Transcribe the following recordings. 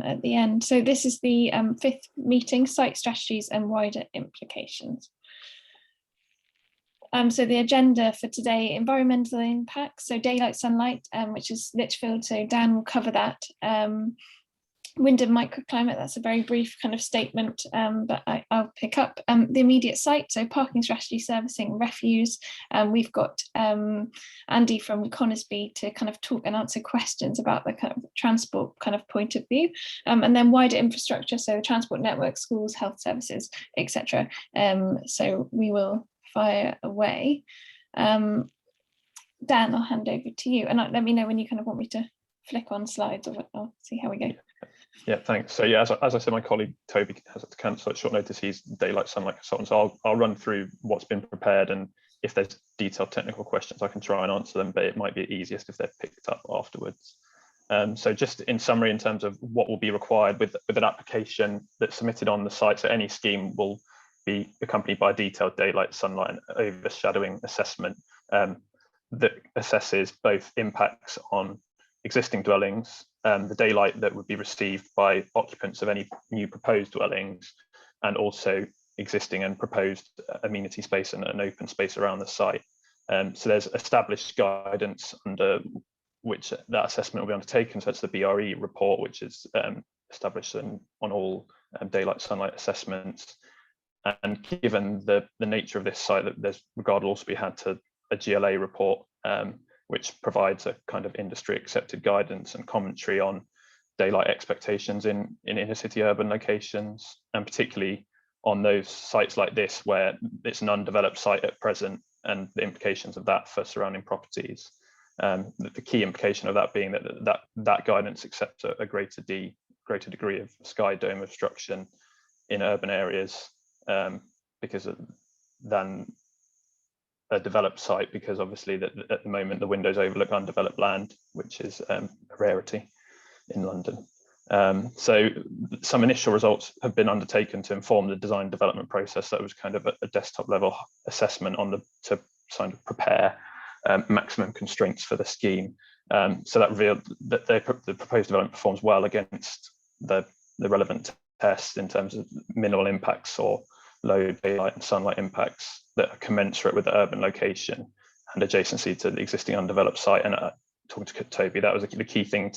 at the end. So this is the fifth meeting, site strategies and wider implications. So the agenda for today, environmental impacts, so daylight sunlight, which is Lichfield, so Dan will cover that. Wind and microclimate, that's a very brief kind of statement, but I'll pick up the immediate site, so parking strategy, servicing, refuse. We've got Andy from Conisbee to kind of talk and answer questions about the kind of transport kind of point of view, and then wider infrastructure, so transport network, schools, health services, etc. So we will fire away. Dan, I'll hand over to you, and let me know when you kind of want me to flick on slides, or I'll see how we go. Yeah, thanks. So yeah, as I said, my colleague Toby has to cancel at short notice. He's daylight sunlight consultant, so I'll run through what's been prepared, and if there's detailed technical questions, I can try and answer them, but it might be easiest if they're picked up afterwards. So just in summary, in terms of what will be required with an application that's submitted on the site, so any scheme will be accompanied by a detailed daylight sunlight and overshadowing assessment that assesses both impacts on existing dwellings, the daylight that would be received by occupants of any new proposed dwellings, and also existing and proposed amenity space and an open space around the site. So there's established guidance under which that assessment will be undertaken. So it's the BRE report, which is established on all daylight sunlight assessments. And given the nature of this site, that there's regard will also be had to a GLA report, which provides a kind of industry accepted guidance and commentary on daylight expectations in inner city urban locations, and particularly on those sites like this where it's an undeveloped site at present, and the implications of that for surrounding properties. The key implication of that being that guidance accepts a greater degree of sky dome obstruction in urban areas than a developed site, because obviously that at the moment the windows overlook undeveloped land, which is a rarity in London. So some initial results have been undertaken to inform the design development process. That was kind of a desktop level assessment to kind of prepare maximum constraints for the scheme. So that revealed that the proposed development performs well against the relevant tests in terms of minimal impacts or low daylight and sunlight impacts that are commensurate with the urban location and adjacency to the existing undeveloped site. And talking to Toby, that was the key thing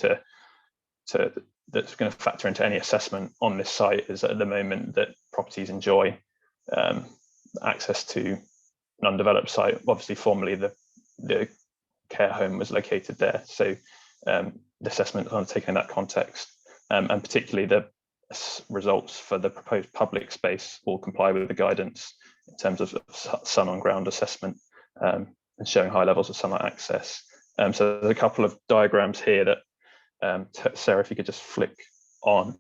that's going to factor into any assessment on this site, is that at the moment that properties enjoy access to an undeveloped site. Obviously, formerly the care home was located there, so the assessment is undertaken in that context, and particularly the results for the proposed public space will comply with the guidance in terms of sun on ground assessment and showing high levels of sunlight access. So there's a couple of diagrams here that Sarah, if you could just flick on,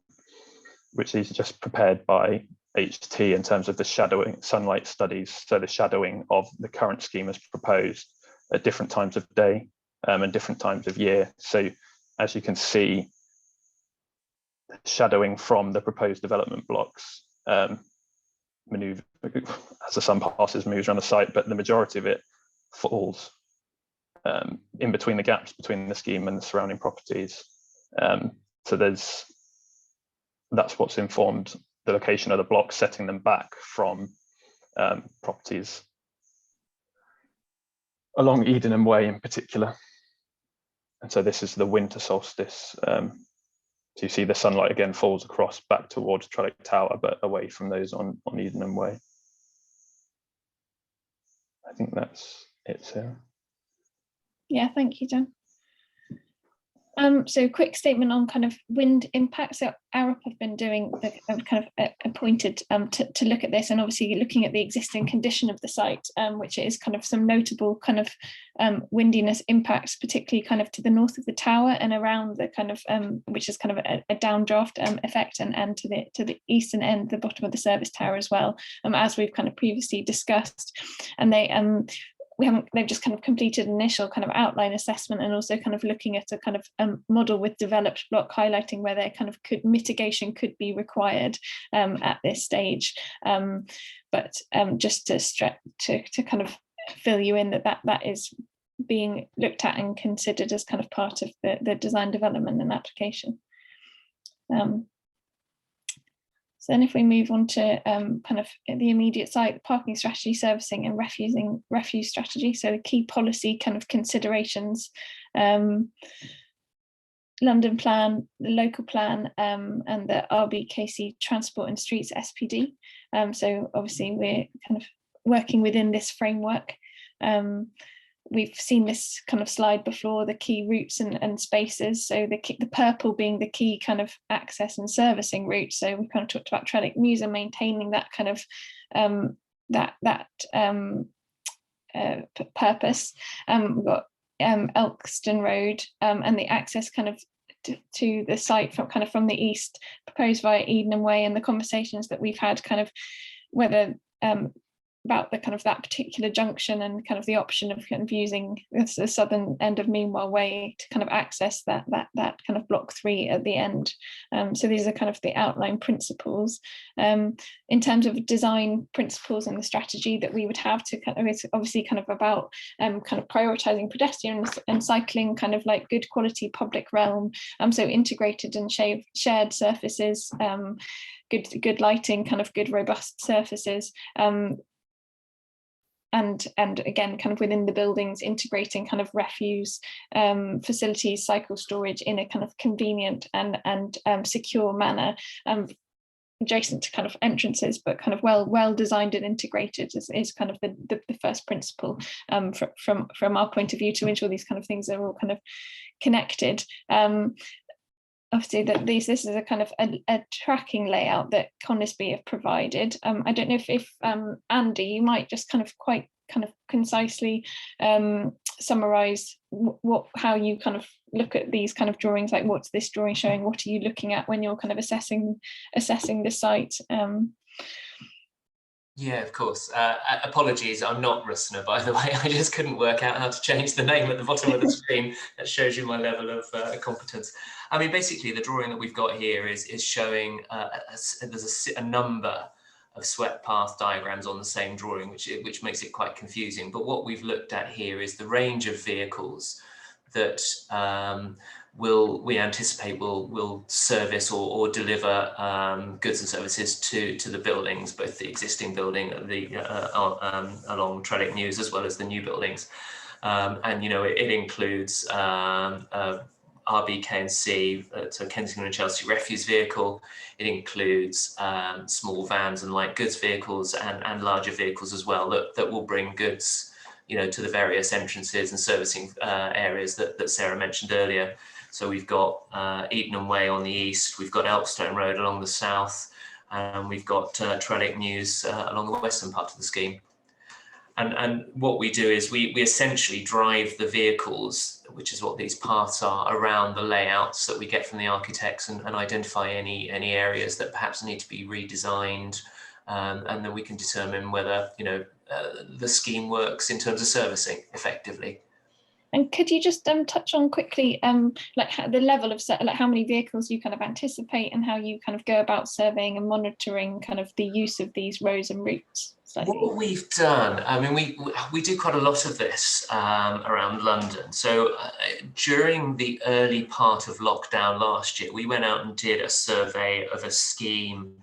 which is just prepared by HT in terms of the shadowing sunlight studies. So the shadowing of the current scheme as proposed at different times of day and different times of year. So as you can see, shadowing from the proposed development blocks maneuver as the sun passes, moves around the site, but the majority of it falls in between the gaps between the scheme and the surrounding properties. So that's what's informed the location of the blocks, setting them back from properties along Edenham Way in particular. And so this is the winter solstice. So you see the sunlight again falls across back towards Trellick Tower, but away from those on Edenham Way. I think that's it, Sarah. Yeah, thank you, Dan. So quick statement on kind of wind impacts. So Arup have been doing the kind of appointed to look at this, and obviously looking at the existing condition of the site, which is kind of some notable kind of windiness impacts, particularly kind of to the north of the tower and around the kind of which is kind of a downdraft effect, and to the eastern end, the bottom of the service tower as well, as we've kind of previously discussed. And they've just kind of completed an initial kind of outline assessment, and also kind of looking at a kind of model with developed block, highlighting where there kind of mitigation could be required at this stage. But just to kind of fill you in that is being looked at and considered as kind of part of the design development and application. So then if we move on to kind of the immediate site, parking strategy, servicing and refuse strategy. So the key policy kind of considerations, London plan, the local plan, and the RBKC Transport and Streets SPD. So obviously we're kind of working within this framework. We've seen this kind of slide before, the key routes and spaces. So the purple being the key kind of access and servicing route. So we kind of talked about Trellick Mews and maintaining that kind of purpose. We've got Elkston Road and the access kind of to the site from the east, proposed via Edenham Way, and the conversations that we've had kind of whether about the kind of that particular junction and kind of the option of kind of using the southern end of Meanwhile Way to kind of access that kind of block 3 at the end. So these are kind of the outline principles. In terms of design principles and the strategy that we would have to kind of, it's obviously kind of about kind of prioritizing pedestrians and cycling, kind of like good quality public realm, so integrated and shared surfaces, good lighting, kind of good robust surfaces, and again kind of within the buildings integrating kind of refuse facilities, cycle storage in a kind of convenient and secure manner, adjacent to kind of entrances, but kind of well designed and integrated is kind of the first principle from our point of view, to ensure these kind of things are all kind of connected. Obviously that this is a kind of a tracking layout that Conisbee have provided. I don't know if Andy, you might just kind of quite kind of concisely summarize how you kind of look at these kind of drawings, like what's this drawing showing, what are you looking at when you're kind of assessing the site. Yeah, of course. Apologies, I'm not Rusna, by the way. I just couldn't work out how to change the name at the bottom of the screen. That shows you my level of competence. I mean, basically, the drawing that we've got here is showing there's a number of swept path diagrams on the same drawing, which makes it quite confusing. But what we've looked at here is the range of vehicles that we anticipate will service or deliver goods and services to the buildings, both the existing building along Trellick Mews as well as the new buildings. And you know, it includes RBKC, so Kensington and Chelsea refuse vehicle. It includes small vans and light goods vehicles and larger vehicles as well that will bring goods, you know, to the various entrances and servicing areas that Sarah mentioned earlier. So we've got Edenham Way on the east, we've got Elkstone Road along the south, and we've got Trellick Mews along the western part of the scheme. And what we do is we essentially drive the vehicles, which is what these paths are, around the layouts that we get from the architects and identify any areas that perhaps need to be redesigned, and then we can determine whether, you know, the scheme works in terms of servicing effectively. And could you just touch on quickly, like the level of like how many vehicles you kind of anticipate and how you kind of go about surveying and monitoring kind of the use of these roads and routes? Slightly. What we've done, I mean, we do quite a lot of this around London. So during the early part of lockdown last year, we went out and did a survey of a scheme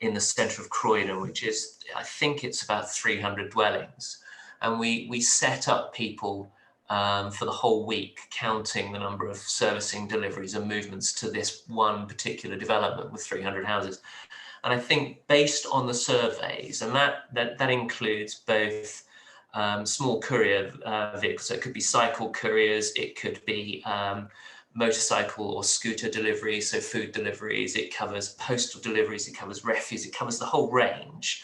in the centre of Croydon, which is, I think it's about 300 dwellings. And we set up people for the whole week, counting the number of servicing deliveries and movements to this one particular development with 300 houses. And I think based on the surveys, and that includes both small courier vehicles, so it could be cycle couriers, it could be motorcycle or scooter deliveries, so food deliveries, it covers postal deliveries, it covers refuse, it covers the whole range.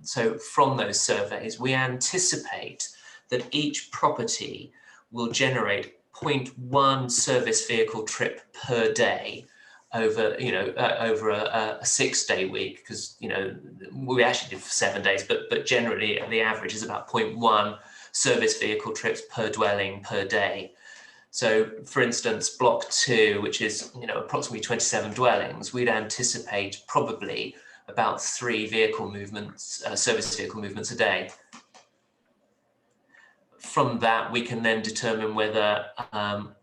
So from those surveys, we anticipate that each property will generate 0.1 service vehicle trip per day over, you know, over a 6-day week, because, you know, we actually did for 7 days, but generally the average is about 0.1 service vehicle trips per dwelling per day. So for instance, block 2, which is, you know, approximately 27 dwellings, we'd anticipate probably about 3 vehicle movements, service vehicle movements a day. from that, we can then determine whether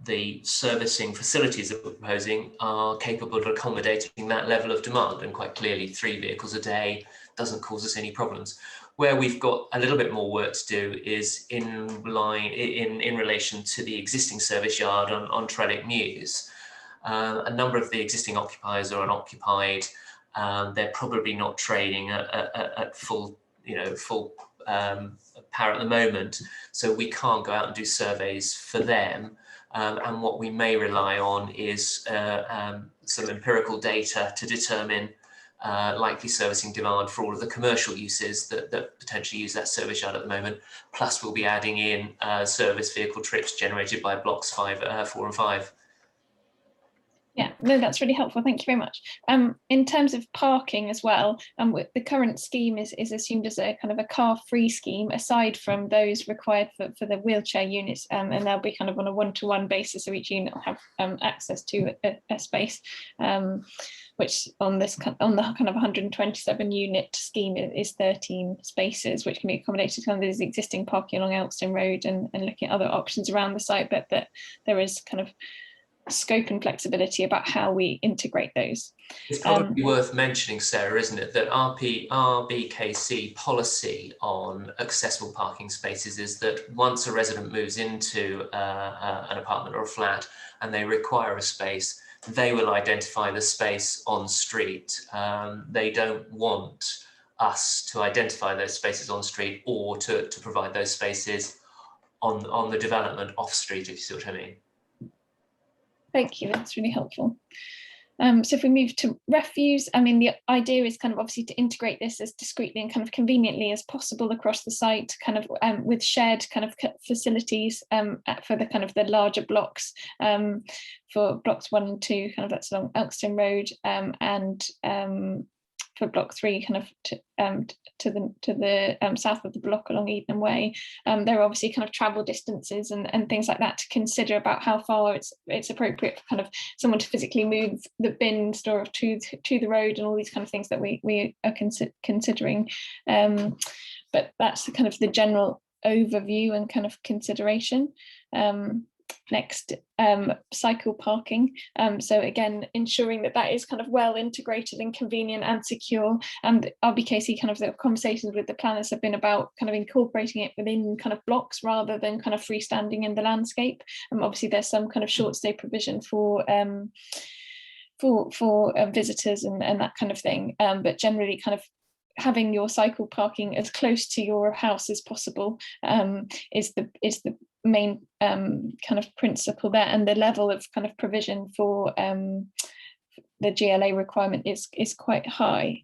the servicing facilities that we're proposing are capable of accommodating that level of demand. And quite clearly, 3 vehicles a day doesn't cause us any problems. Where we've got a little bit more work to do is in relation to the existing service yard on Trellick Mews. A number of the existing occupiers are unoccupied. They're probably not trading at full power at the moment, so we can't go out and do surveys for them. And what we may rely on is some empirical data to determine likely servicing demand for all of the commercial uses that potentially use that service yard at the moment. Plus, we'll be adding in service vehicle trips generated by blocks 4 and 5. Yeah, no, that's really helpful. Thank you very much. In terms of parking as well, the current scheme is assumed as a kind of a car-free scheme, aside from those required for the wheelchair units, and they'll be kind of on a one-to-one basis, so each unit will have access to a space, which on the kind of 127 unit scheme is 13 spaces, which can be accommodated to these existing parking along Elkston Road and looking at other options around the site, but that there is kind of scope and flexibility about how we integrate those. It's probably worth mentioning, Sarah, isn't it, that RBKC policy on accessible parking spaces is that once a resident moves into an apartment or a flat and they require a space, they will identify the space on street. They don't want us to identify those spaces on street or to provide those spaces on the development off street, if you see what I mean. Thank you, that's really helpful. So if we move to refuse, I mean, the idea is kind of obviously to integrate this as discreetly and kind of conveniently as possible across the site, kind of with shared kind of facilities for the kind of the larger blocks, for blocks 1 and 2, kind of that's along Elkston Road, and for block 3 kind of to the south of the block along Eden Way. There are obviously kind of travel distances and things like that to consider about how far it's appropriate for kind of someone to physically move the bin store to the road and all these kind of things that we are considering. But that's the kind of the general overview and kind of consideration. Next, cycle parking. So again, ensuring that is kind of well integrated and convenient and secure. And RBKC kind of the conversations with the planners have been about kind of incorporating it within kind of blocks rather than kind of freestanding in the landscape. Obviously, there's some kind of short stay provision for visitors and that kind of thing. But generally, kind of having your cycle parking as close to your house as possible is the main kind of principle there, and the level of kind of provision for the GLA requirement is quite high.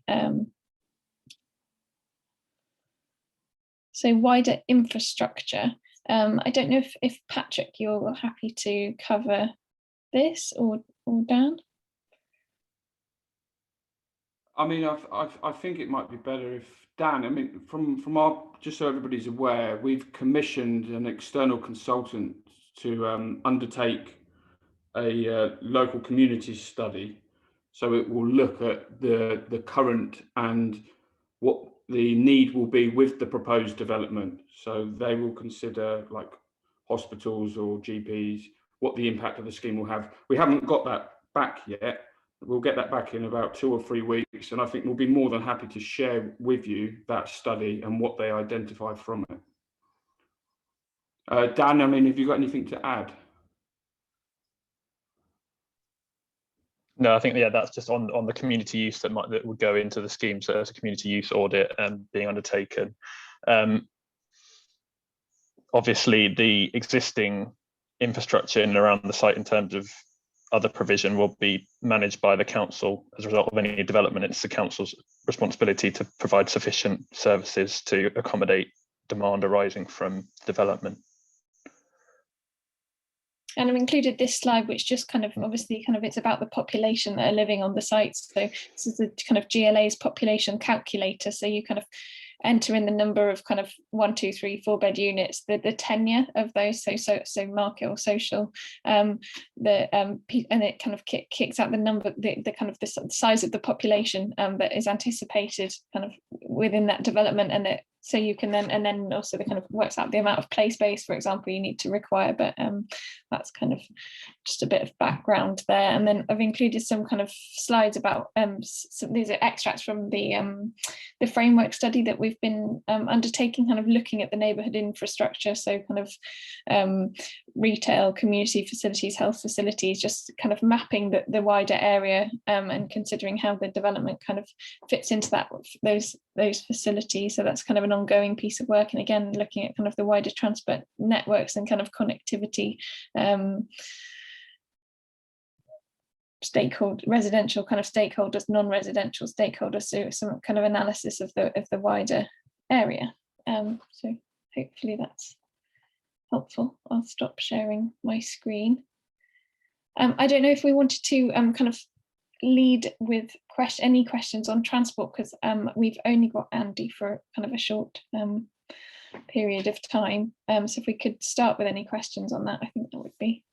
So wider infrastructure. I don't know if Patrick, you're happy to cover this, or Dan? I mean, I think it might be better if Dan, I mean, from our, just so everybody's aware, we've commissioned an external consultant to undertake a local community study. So it will look at the current and what the need will be with the proposed development. So they will consider like hospitals or GPs, what the impact of the scheme will have. We haven't got that back yet. We'll get that back in about 2 or 3 weeks, and I think we'll be more than happy to share with you that study and what they identified from it. Dan, I mean, have you got anything to add? No, I think, yeah, that's just on the community use that would go into the scheme. So there's a community use audit being undertaken. Obviously, the existing infrastructure in and around the site in terms of other provision will be managed by the council. As a result of any development, it's the council's responsibility to provide sufficient services to accommodate demand arising from development. And I've included this slide, which just kind of obviously kind of it's about the population that are living on the site. So this is the kind of GLA's population calculator. So you kind of enter in the number of kind of 1, 2, 3, 4 bed units, the tenure of those, so market or social, and it kind of kicks out the number, the kind of the size of the population that is anticipated kind of within that development, and it so you can then, and then also the kind of works out the amount of play space, for example, you need to require, but that's kind of just a bit of background there. And then I've included some kind of slides about these are extracts from the framework study that we've been undertaking, kind of looking at the neighbourhood infrastructure, so kind of retail, community facilities, health facilities, just kind of mapping the wider area and considering how the development kind of fits into those facilities. So that's kind of an ongoing piece of work, and again looking at kind of the wider transport networks and kind of connectivity, residential kind of stakeholders, non-residential stakeholders, so some kind of analysis of the wider area. So hopefully that's helpful. I'll stop sharing my screen. I don't know if we wanted to kind of lead with any questions on transport, because we've only got Andy for kind of a short period of time. So if we could start with any questions on that, I think that would be.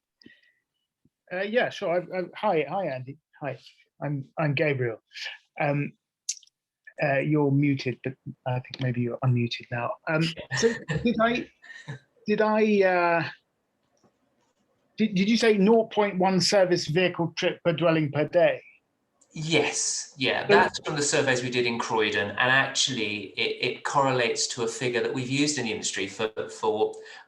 Yeah, sure. Hi, Andy. Hi, I'm Gabriel. You're muted, but I think maybe you're unmuted now. So did you say 0.1 service vehicle trip per dwelling per day? Yes, yeah, that's from the surveys we did in Croydon, and actually it correlates to a figure that we've used in the industry for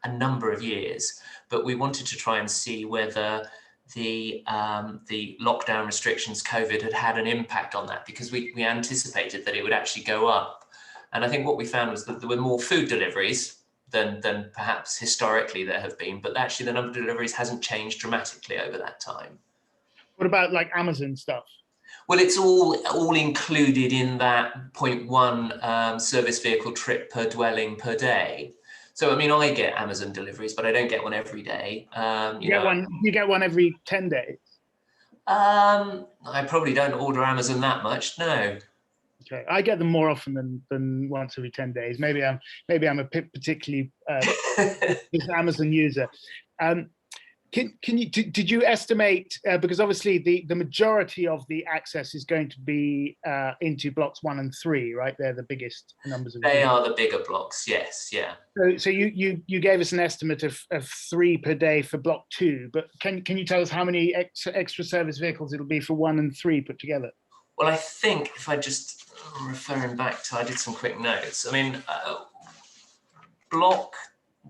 a number of years, but we wanted to try and see whether the lockdown restrictions, COVID, had an impact on that, because we anticipated that it would actually go up. And I think what we found was that there were more food deliveries than perhaps historically there have been, but actually the number of deliveries hasn't changed dramatically over that time. What about like Amazon stuff? Well, it's all included in that 0.1 service vehicle trip per dwelling per day. So, I mean, I get Amazon deliveries, but I don't get one every day. You get one every 10 days? I probably don't order Amazon that much, no. Okay, I get them more often than once every 10 days. Maybe I'm a particularly Amazon user. Did you estimate, because obviously the majority of the access is going to be into blocks 1 and 3, right? They're the biggest numbers of. They are the bigger blocks, yes, yeah. So you gave us an estimate of 3 per day for block 2, but can you tell us how many extra service vehicles it'll be for 1 and 3 put together? Well, I think if I just referring back to, I did some quick notes. I mean, block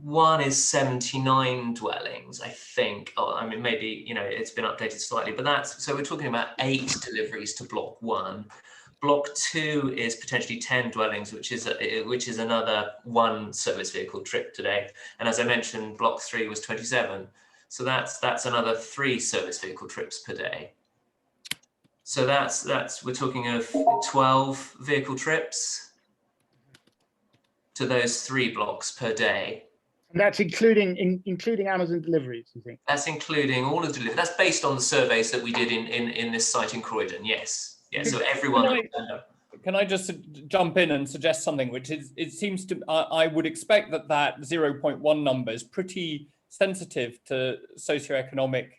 1 is 79 dwellings, I think. Oh, I mean, maybe, it's been updated slightly, but so we're talking about 8 deliveries to block 1. Block 2 is potentially 10 dwellings, which is another 1 service vehicle trip today. And as I mentioned, block 3 was 27. So that's another 3 service vehicle trips per day. So we're talking of 12 vehicle trips to those 3 blocks per day. And that's including Amazon deliveries, you think? That's including all the deliveries. That's based on the surveys that we did in this site in Croydon, yes. Yeah, so everyone. Can I just jump in and suggest something, which is, it seems to, I would expect that 0.1 number is pretty sensitive to socioeconomic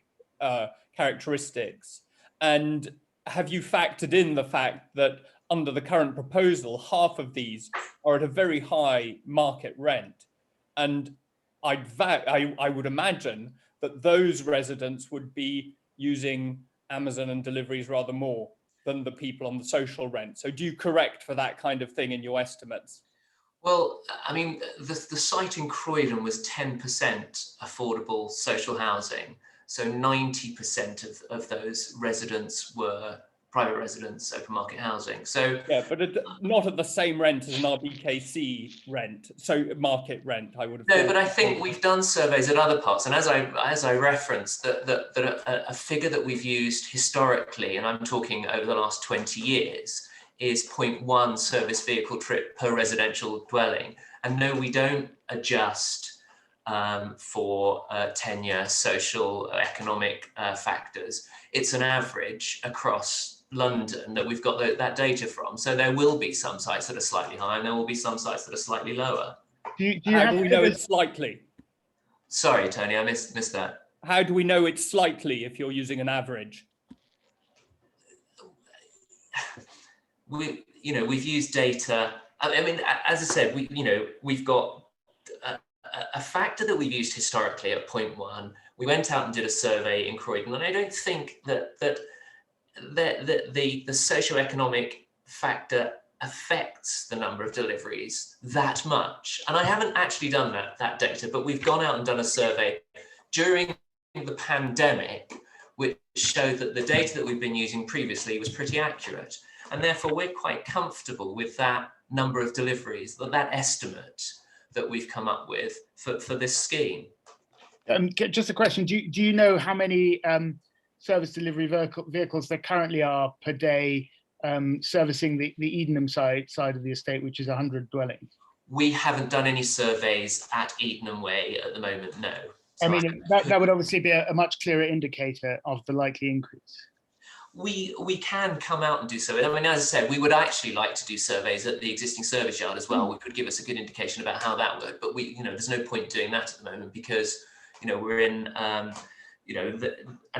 characteristics. And have you factored in the fact that under the current proposal, half of these are at a very high market rent? And I would imagine that those residents would be using Amazon and deliveries rather more than the people on the social rent. So do you correct for that kind of thing in your estimates? Well, I mean, the site in Croydon was 10% affordable social housing. So 90% of those residents were private residents, open market housing. So yeah, but not at the same rent as an RBKC rent, so market rent, I would have. No, but I think we've done surveys at other parts, and as I referenced, that a figure that we've used historically, and I'm talking over the last 20 years, is 0.1 service vehicle trip per residential dwelling. And no, we don't adjust for tenure, social, economic factors. It's an average across London that we've got that data from. So there will be some sites that are slightly higher and there will be some sites that are slightly lower. How do we know it's slightly? Sorry, Tony, I missed that. How do we know it's slightly if you're using an average? We've used data I mean, as I said, we've got a factor that we've used historically at 0.1. We went out and did a survey in Croydon, and I don't think that the socioeconomic factor affects the number of deliveries that much. And I haven't actually done that data, but we've gone out and done a survey during the pandemic, which showed that the data that we've been using previously was pretty accurate. And therefore, we're quite comfortable with that number of deliveries, that estimate that we've come up with for this scheme. Just a question, do you know how many service delivery vehicles there currently are per day servicing the Edenham side of the estate, which is 100 dwellings? We haven't done any surveys at Edenham Way at the moment, no. So I mean, that would obviously be a much clearer indicator of the likely increase. We can come out and do surveys. I mean, as I said, we would actually like to do surveys at the existing service yard as well, which would give us a good indication about how that worked. But there's no point doing that at the moment because, we're in, a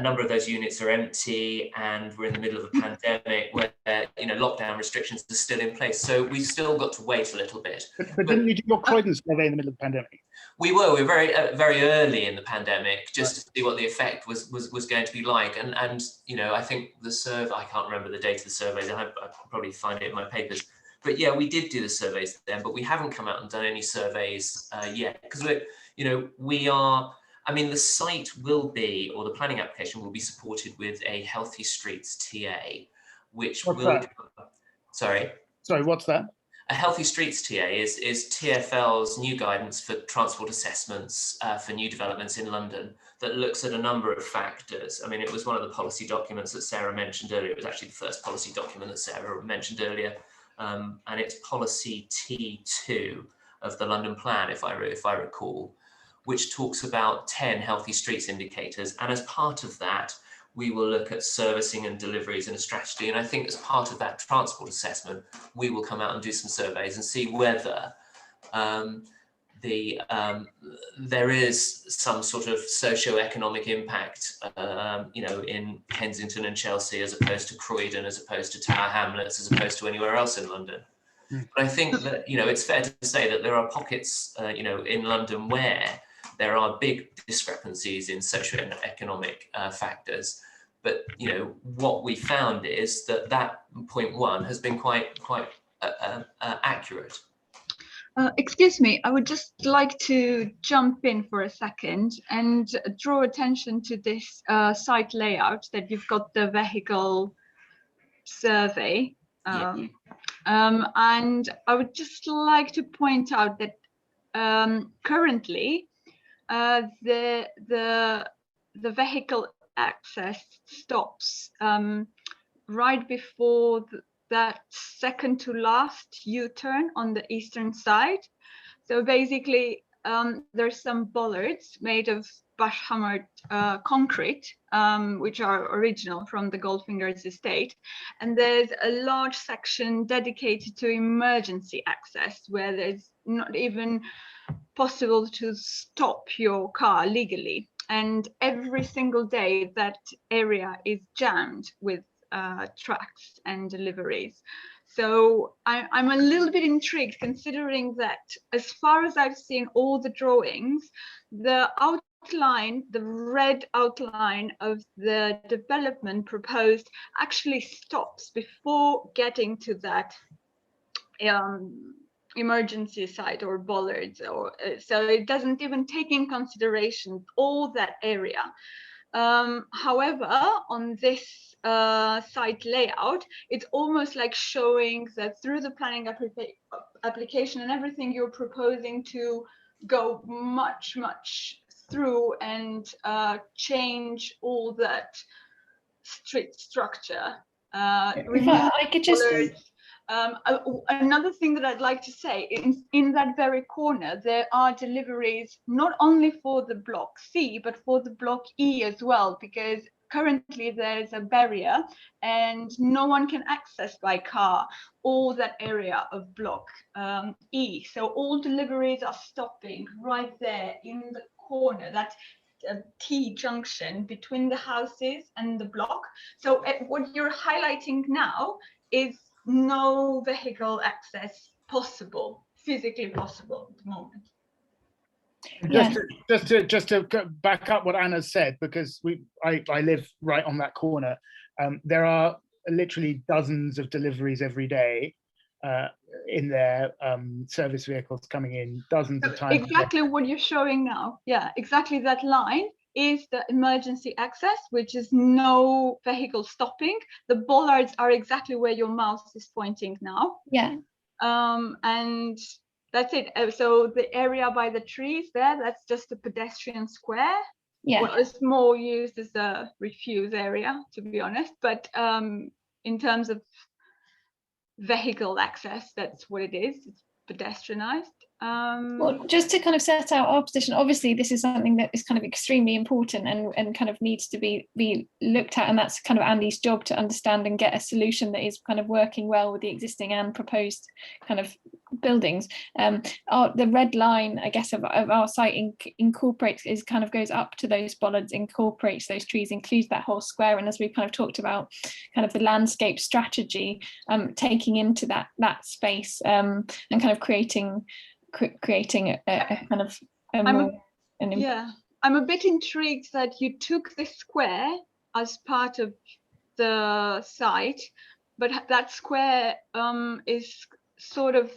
number of those units are empty, and we're in the middle of a pandemic where, lockdown restrictions are still in place. So we've still got to wait a little bit. But didn't you do your Croydon survey in the middle of the pandemic? We were very very early in the pandemic, just to see what the effect was going to be like. And I think the survey, I can't remember the date of the surveys. I could probably find it in my papers. But yeah, we did do the surveys then, but we haven't come out and done any surveys yet because we are. I mean, the site will be, or the planning application will be supported with a Healthy Streets TA, which what's will. That? Sorry, what's that? A Healthy Streets TA is TfL's new guidance for transport assessments for new developments in London that looks at a number of factors. I mean, it was one of the policy documents that Sarah mentioned earlier. It was actually the first policy document that Sarah mentioned earlier, and it's policy T2 of the London Plan, if I recall, which talks about 10 healthy streets indicators. And as part of that, we will look at servicing and deliveries in a strategy. And I think as part of that transport assessment, we will come out and do some surveys and see whether there is some sort of socio-economic impact, in Kensington and Chelsea, as opposed to Croydon, as opposed to Tower Hamlets, as opposed to anywhere else in London. But I think that, it's fair to say that there are pockets, in London where there are big discrepancies in socio-economic factors. But, what we found is that 0.1 has been quite accurate. Excuse me, I would just like to jump in for a second and draw attention to this site layout that you've got the vehicle survey. And I would just like to point out that currently the vehicle access stops right before that second to last U-turn on the eastern side. So basically there's some bollards made of bush-hammered concrete, which are original from the Goldfingers estate. And there's a large section dedicated to emergency access where there's not even possible to stop your car legally. And every single day that area is jammed with trucks and deliveries. So I'm a little bit intrigued, considering that as far as I've seen all the drawings, the outline, the red outline of the development proposed actually stops before getting to that emergency site or bollards, or so it doesn't even take in consideration all that area. However, on this site layout, it's almost like showing that through the planning application and everything, you're proposing to go much through and change all that street structure. If I could just another thing that I'd like to say, in that very corner, there are deliveries not only for the block C, but for the block E as well, because currently there's a barrier and no one can access by car all that area of block E. So all deliveries are stopping right there in the corner, that T junction between the houses and the block. So what you're highlighting now is no vehicle access possible, physically possible at the moment. Just to back up what Anna said, because I live right on that corner. There are literally dozens of deliveries every day in their service vehicles coming in dozens of times. Exactly what you're showing now. Yeah, exactly that line is the emergency access, which is no vehicle stopping. The bollards are exactly where your mouse is pointing now. Yeah. And that's it. So the area by the trees there, that's just a pedestrian square. Yeah. Well, it's more used as a refuse area, to be honest. But in terms of vehicle access, that's what it is. It's pedestrianized. Well, just to kind of set out our position, obviously this is something that is kind of extremely important and kind of needs to be looked at, and that's kind of Andy's job to understand and get a solution that is kind of working well with the existing and proposed kind of buildings. The red line, I guess, of our site incorporates, is kind of goes up to those bollards, incorporates those trees, includes that whole square, and as we've kind of talked about, kind of the landscape strategy, taking into that space and kind of creating a kind of I'm a bit intrigued that you took the square as part of the site, but that square is sort of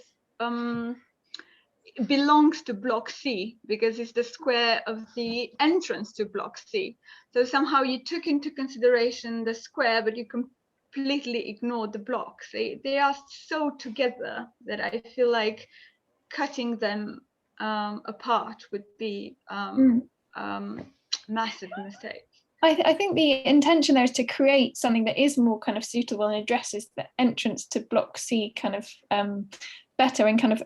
belongs to block C, because it's the square of the entrance to block C. So somehow you took into consideration the square, but you completely ignored the blocks. They are so together that I feel like cutting them apart would be massive mistake. I think the intention there is to create something that is more kind of suitable and addresses the entrance to block C kind of better, and kind of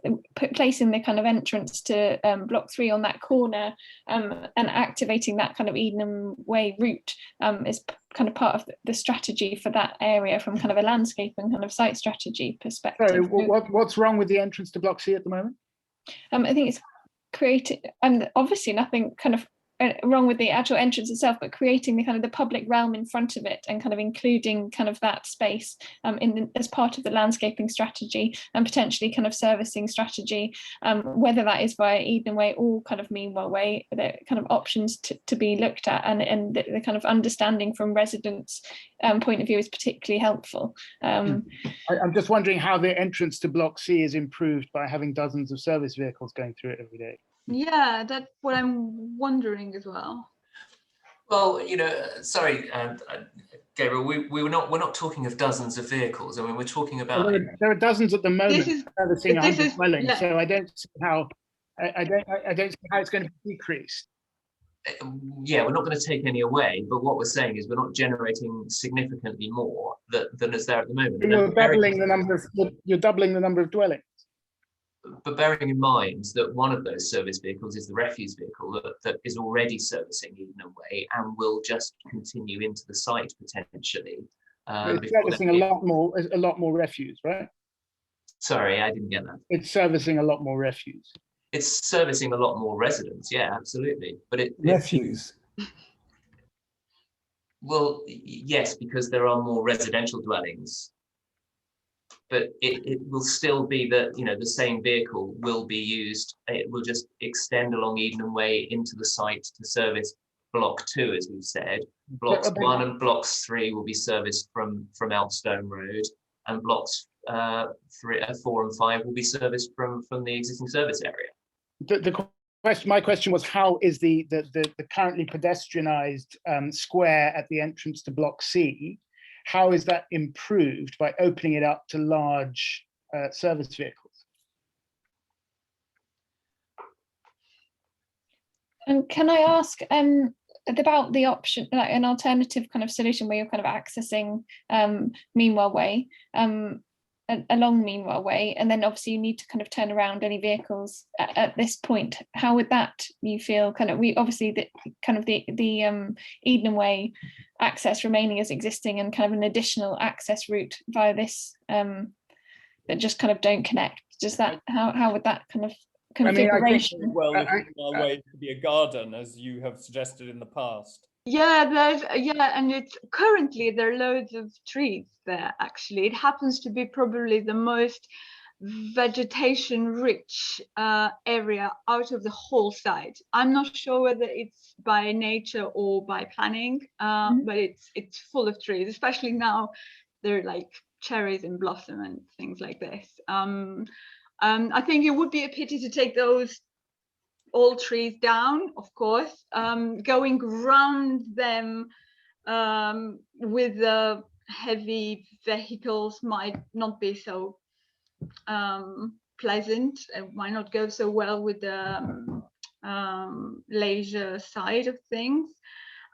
placing the kind of entrance to block 3 on that corner and activating that kind of Edenham Way route is kind of part of the strategy for that area from kind of a landscape and kind of site strategy perspective. Sorry, what's wrong with the entrance to block C at the moment? I think it's created, and obviously nothing kind of wrong with the actual entrance itself, but creating the kind of the public realm in front of it and kind of including kind of that space as part of the landscaping strategy and potentially kind of servicing strategy, whether that is via Edenham Way or kind of Meanwhile Way, the kind of options to be looked at, and the kind of understanding from residents' point of view is particularly helpful. I'm just wondering how the entrance to block C is improved by having dozens of service vehicles going through it every day. Yeah, that's what I'm wondering as well. Well, sorry, Gabriel, we're not talking of dozens of vehicles. I mean, we're talking about there are dozens at the moment servicing 100 dwellings, so I don't see how it's going to be decreased. Yeah, we're not going to take any away, but what we're saying is we're not generating significantly more than is there at the moment. You're doubling the number of dwellings. But bearing in mind that one of those service vehicles is the refuse vehicle that is already servicing Edenham Way and will just continue into the site potentially. It's servicing a lot more refuse, right? Sorry, I didn't get that. It's servicing a lot more refuse. It's servicing a lot more residents, yeah, absolutely. But refuse. Well, yes, because there are more residential dwellings. But it will still be that, the same vehicle will be used. It will just extend along Edenham Way into the site to service block 2, as we've said. Blocks 1 and blocks 3 will be serviced from Elpstone Road, and blocks 4 and 5 will be serviced from the existing service area. My question was, how is the currently pedestrianized square at the entrance to block C? How is that improved by opening it up to large service vehicles? And can I ask about the option, like an alternative kind of solution where you're kind of accessing Meanwhile Way, along Meanwhile Way, and then obviously you need to kind of turn around any vehicles at this point. How would that, you feel, kind of, we obviously the Edenham Way access remaining as existing, and kind of an additional access route via this that just kind of don't connect. Does that, how would that kind of configuration? Meanwhile Way to be a garden, as you have suggested in the past. Yeah, and it's currently there are loads of trees there. Actually, it happens to be probably the most vegetation-rich area out of the whole site. I'm not sure whether it's by nature or by planning, but it's full of trees, especially now they're like cherries in blossom and things like this. I think it would be a pity to take those old trees down, of course. Going around them with the heavy vehicles might not be so pleasant. It might not go so well with the leisure side of things.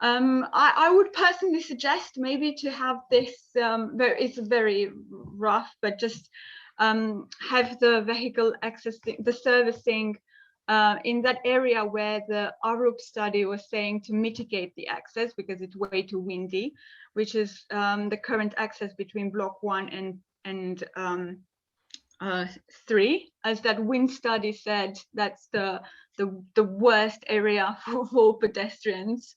I would personally suggest maybe to have this, it's very rough, but just have the vehicle accessing, the servicing in that area where the Arup study was saying to mitigate the access because it's way too windy, which is the current access between block 1 and 3, as that wind study said. That's the worst area for pedestrians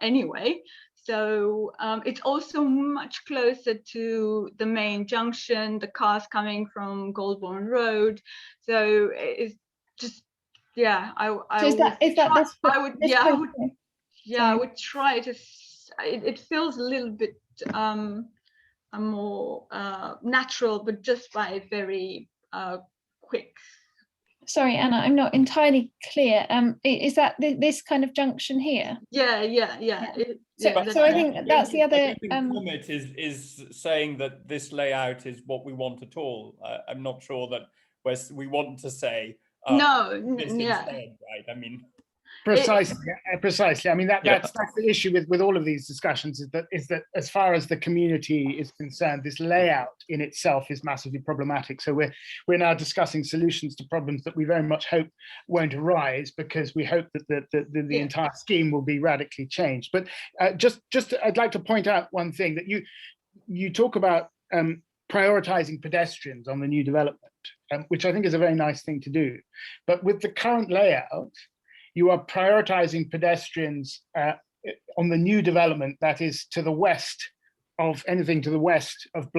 anyway. So it's also much closer to the main junction, the cars coming from Goulburn Road. So it's just, yeah, I would try to, it feels a little bit more natural, but just by very quick. Sorry, Anna, I'm not entirely clear. Is that this kind of junction here? Yeah. So I think that's the other. Comment is saying that this layout is what we want at all. I'm not sure that we want to say this instead, right? I mean. Precisely. I mean, that's the issue with all of these discussions, is that as far as the community is concerned, this layout in itself is massively problematic. So we're now discussing solutions to problems that we very much hope won't arise, because we hope that the entire scheme will be radically changed. But just I'd like to point out one thing, that you talk about prioritizing pedestrians on the new development, which I think is a very nice thing to do. But with the current layout, you are prioritizing pedestrians on the new development that is to the west of anything to the west of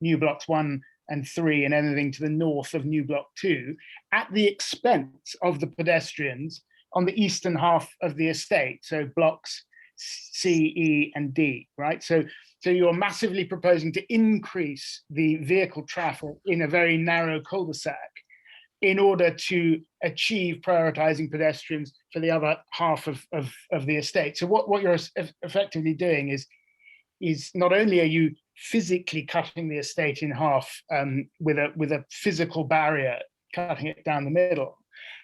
new blocks 1 and 3, and anything to the north of new block 2, at the expense of the pedestrians on the eastern half of the estate, so blocks C, E, and D, right? So you're massively proposing to increase the vehicle traffic in a very narrow cul-de-sac in order to achieve prioritizing pedestrians for the other half of the estate. So what you're effectively doing is not only are you physically cutting the estate in half with a physical barrier, cutting it down the middle,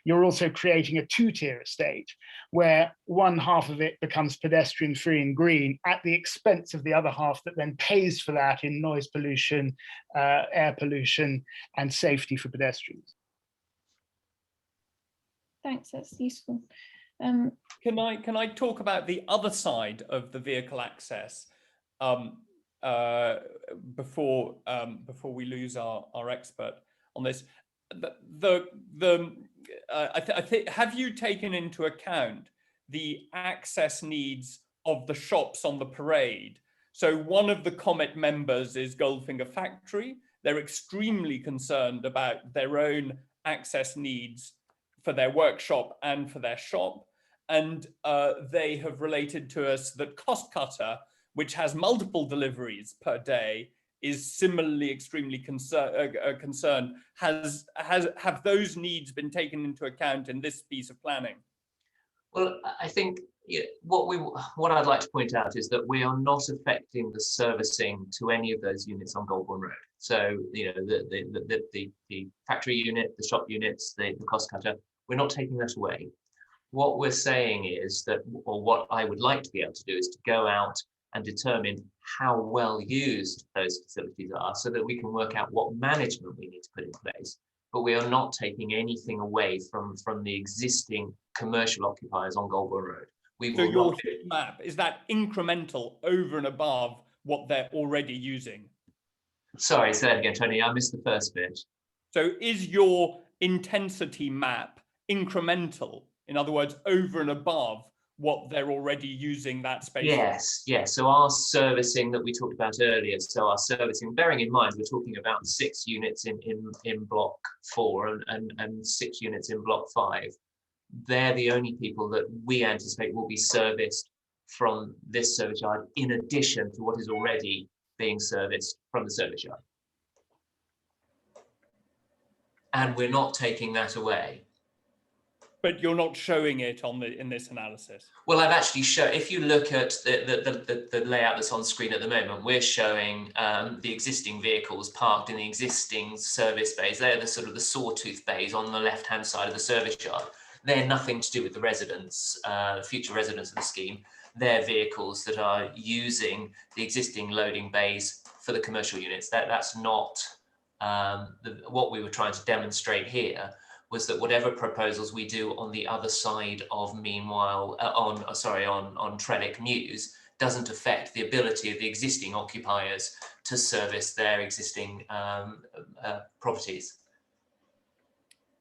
you're also creating a two-tier estate where one half of it becomes pedestrian-free and green at the expense of the other half that then pays for that in noise pollution, air pollution, and safety for pedestrians. Thanks, that's useful. Can I talk about the other side of the vehicle access before we lose our expert on this? I think, have you taken into account the access needs of the shops on the parade? So one of the Comet members is Goldfinger Factory. They're extremely concerned about their own access needs for their workshop and for their shop. And they have related to us that Cost Cutter, which has multiple deliveries per day, is similarly extremely concerned. Have those needs been taken into account in this piece of planning? Well, I think what I'd like to point out is that we are not affecting the servicing to any of those units on Goulburn Road. So, you know, the factory unit, the shop units, the Cost Cutter, we're not taking that away. What we're saying is that, or what I would like to be able to do, is to go out and determine how well used those facilities are, so that we can work out what management we need to put in place. But we are not taking anything away from the existing commercial occupiers on Goulburn Road. So your map, is that incremental over and above what they're already using? Sorry, say that again, Tony, I missed the first bit. So is your intensity map incremental? In other words, over and above what they're already using that space Yes. So our servicing that we talked about earlier, so our servicing, bearing in mind we're talking about 6 units in block 4 and 6 units in block 5. They're the only people that we anticipate will be serviced from this service yard, in addition to what is already being serviced from the service yard. And we're not taking that away. But you're not showing it in this analysis. Well, I've actually shown, if you look at the layout that's on screen at the moment, we're showing the existing vehicles parked in the existing service bays. They're the sort of the sawtooth bays on the left-hand side of the service yard. They're nothing to do with the residents, future residents of the scheme. They're vehicles that are using the existing loading bays for the commercial units. That's not what we were trying to demonstrate here. Was that whatever proposals we do on the other side of meanwhile on Trellick News doesn't affect the ability of the existing occupiers to service their existing properties.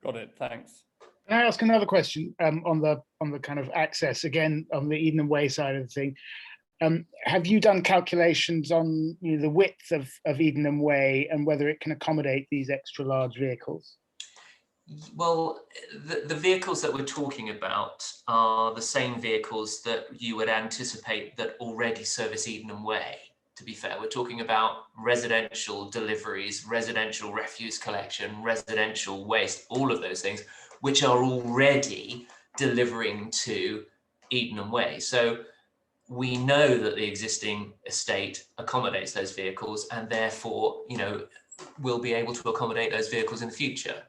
Got it. Thanks. Can I ask another question on the kind of access again on the Eden Way side of the thing? Have you done calculations on the width of Eden Way and whether it can accommodate these extra large vehicles? Well, the vehicles that we're talking about are the same vehicles that you would anticipate that already service Eden Way. To be fair, we're talking about residential deliveries, residential refuse collection, residential waste, all of those things, which are already delivering to Eden Way. So we know that the existing estate accommodates those vehicles, and therefore, we'll be able to accommodate those vehicles in the future.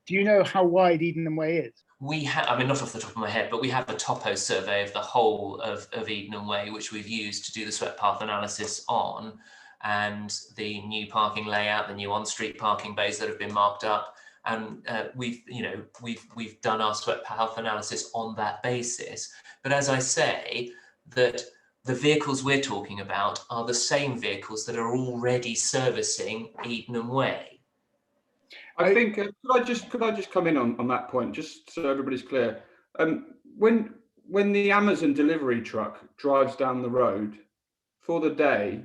Do you know how wide Eden Way is? We have, I mean, not off the top of my head, but we have a topo survey of the whole of Eden Way, which we've used to do the swept path analysis on, and the new parking layout, the new on-street parking bays that have been marked up. And we've done our swept path analysis on that basis. But as I say, that the vehicles we're talking about are the same vehicles that are already servicing Eden Way. I think could I just come in on that point, just so everybody's clear. When the Amazon delivery truck drives down the road for the day,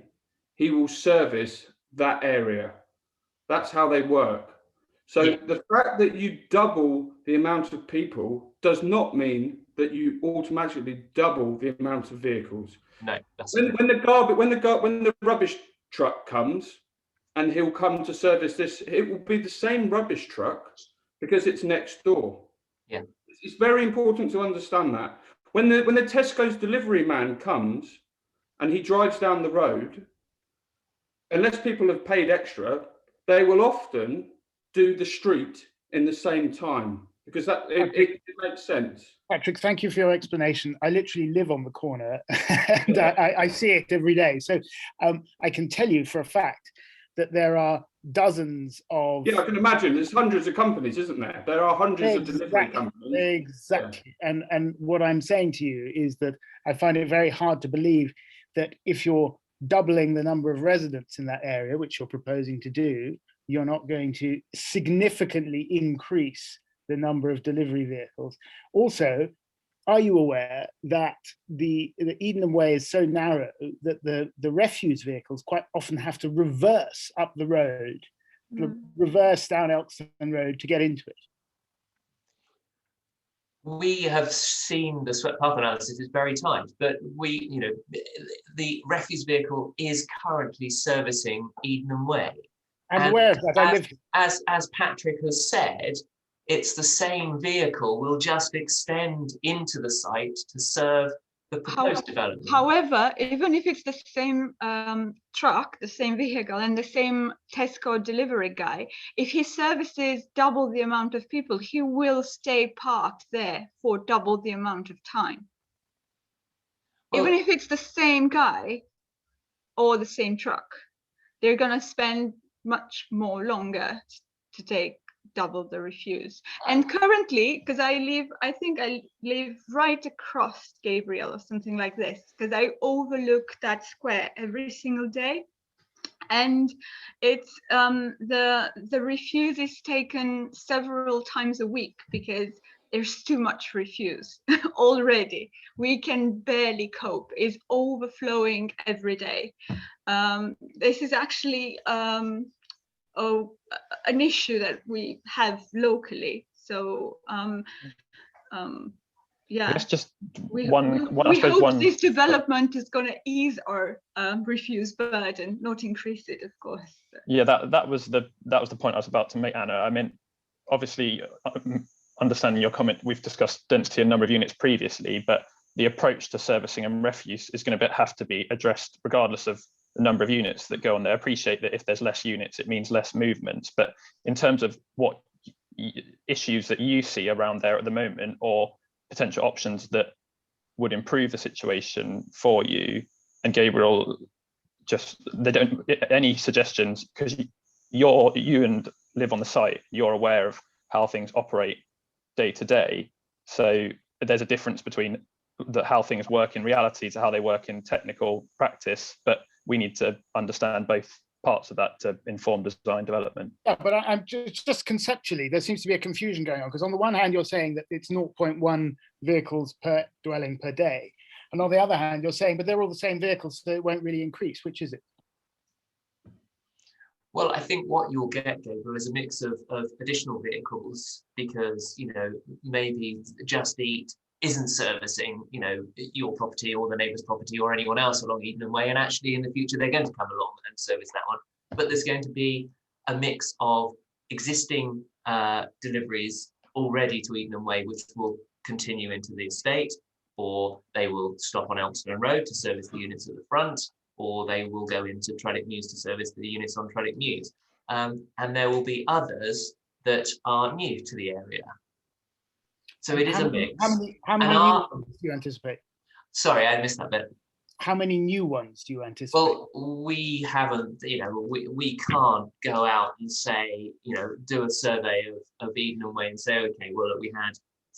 he will service that area. That's how they work. So yeah. The fact that you double the amount of people does not mean that you automatically double the amount of vehicles. No, that's when the rubbish truck comes, and he'll come to service this, it will be the same rubbish truck because it's next door. Yeah. It's very important to understand that. When the Tesco's delivery man comes and he drives down the road, unless people have paid extra, they will often do the street in the same time because it makes sense. Patrick, thank you for your explanation. I literally live on the corner and I see it every day. So I can tell you for a fact that there are dozens of... Yeah, I can imagine. There's hundreds of companies, isn't there? There are hundreds of delivery companies. Exactly. Yeah. And what I'm saying to you is that I find it very hard to believe that if you're doubling the number of residents in that area, which you're proposing to do, you're not going to significantly increase the number of delivery vehicles. Also, are you aware that the Eden Way is so narrow that the refuse vehicles quite often have to reverse up the road, reverse down Elkston Road to get into it? We have seen the swept path analysis is very tight, but the refuse vehicle is currently servicing Eden Way. I'm aware of that. As Patrick has said, it's the same vehicle will just extend into the site to serve the proposed development. However, even if it's the same truck, the same vehicle, and the same Tesco delivery guy, if he services double the amount of people, he will stay parked there for double the amount of time. Well, even if it's the same guy or the same truck, they're going to spend much more longer to take double the refuse. And currently, because I think I live right across Gabriel or something like this, because I overlook that square every single day, and it's the refuse is taken several times a week because there's too much refuse already. We can barely cope. It's overflowing every day. This is actually an issue that we have locally. So yeah, That's just we I suppose hope this development is going to ease our refuse burden, not increase it, of course. Yeah, that was the point I was about to make, Anna. I mean, obviously, understanding your comment, we've discussed density and number of units previously, but the approach to servicing and refuse is going to have to be addressed regardless of the number of units that go on there. I appreciate that if there's less units, it means less movement, but in terms of what issues that you see around there at the moment, or potential options that would improve the situation for you, and Gabriel, just any suggestions, because you and live on the site, you're aware of how things operate day to day, so there's a difference between how things work in reality to how they work in technical practice, but we need to understand both parts of that to inform design development. Yeah, but I'm just conceptually, there seems to be a confusion going on, because on the one hand, you're saying that it's 0.1 vehicles per dwelling per day. And on the other hand, you're saying, but they're all the same vehicles, so it won't really increase. Which is it? Well, I think what you'll get, Gabriel, is a mix of additional vehicles, because, you know, maybe Just Eat isn't servicing, you know, your property or the neighbour's property or anyone else along Edenham Way, and actually in the future they're going to come along and service that one. But there's going to be a mix of existing deliveries already to Edenham Way, which will continue into the estate, or they will stop on Elmstone Road to service the units at the front, or they will go into Trellick Mews to service the units on Trellick Mews. And there will be others that are new to the area. So it is a mix. How many new ones do you anticipate? Sorry, I missed that bit. How many new ones do you anticipate? Well, we haven't, you know, we can't go out and say, you know, do a survey of Edenham Way and say, okay, well, we had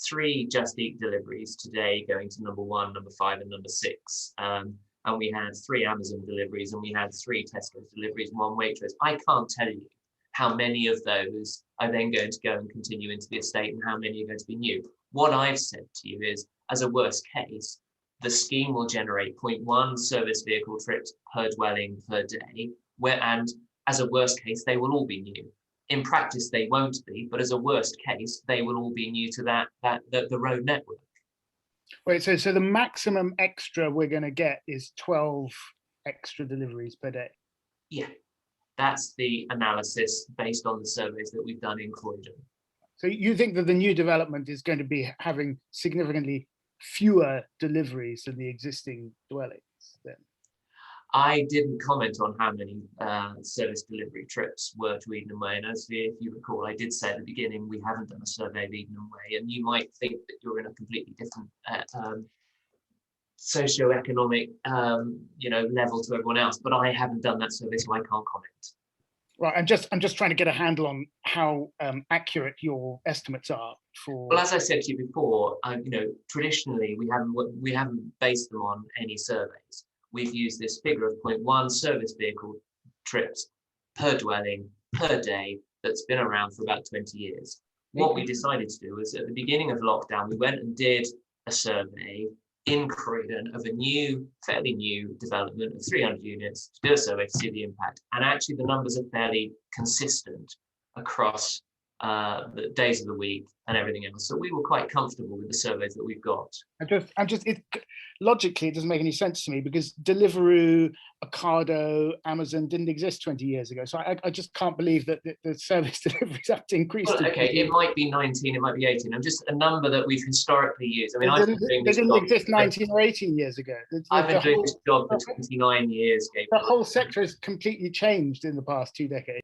3 Just Eat deliveries today going to number 1, number 5, and number 6. And we had 3 Amazon deliveries, and we had 3 Tesco's deliveries, and 1 Waitrose. I can't tell you how many of those are then going to go and continue into the estate and how many are going to be new. What I've said to you is, as a worst case, the scheme will generate 0.1 service vehicle trips per dwelling per day, and as a worst case, they will all be new. In practice, they won't be, but as a worst case, they will all be new to the road network. Wait, so the maximum extra we're going to get is 12 extra deliveries per day? Yeah, that's the analysis based on the surveys that we've done in Croydon. So you think that the new development is going to be having significantly fewer deliveries than the existing dwellings then? I didn't comment on how many service delivery trips were to Edenham Way, and as if you recall, I did say at the beginning we haven't done a survey of Edenham Way, and you might think that you're in a completely different socio-economic you know, level to everyone else, but I haven't done that survey, so I can't comment. Right, I'm just trying to get a handle on how accurate your estimates are for. Well, as I said to you before, you know, traditionally we haven't based them on any surveys. We've used this figure of 0.1 service vehicle trips per dwelling per day that's been around for about 20 years. What we decided to do was, at the beginning of lockdown, we went and did a survey in Croydon of a fairly new development of 300 units, to do a survey to see the impact. And actually the numbers are fairly consistent across the days of the week and everything else. So we were quite comfortable with the surveys that we've got. Logically, it doesn't make any sense to me, because Deliveroo, Ocado, Amazon didn't exist 20 years ago. So I just can't believe that the service deliveries have to increase. Well, okay, it might be 19, it might be 18. I'm just a number that we've historically used. I mean, I've been doing this they didn't exist 19 or 18 years ago. I've been doing this job for 29 years, Gabriel. The whole sector has completely changed in the past 2 decades.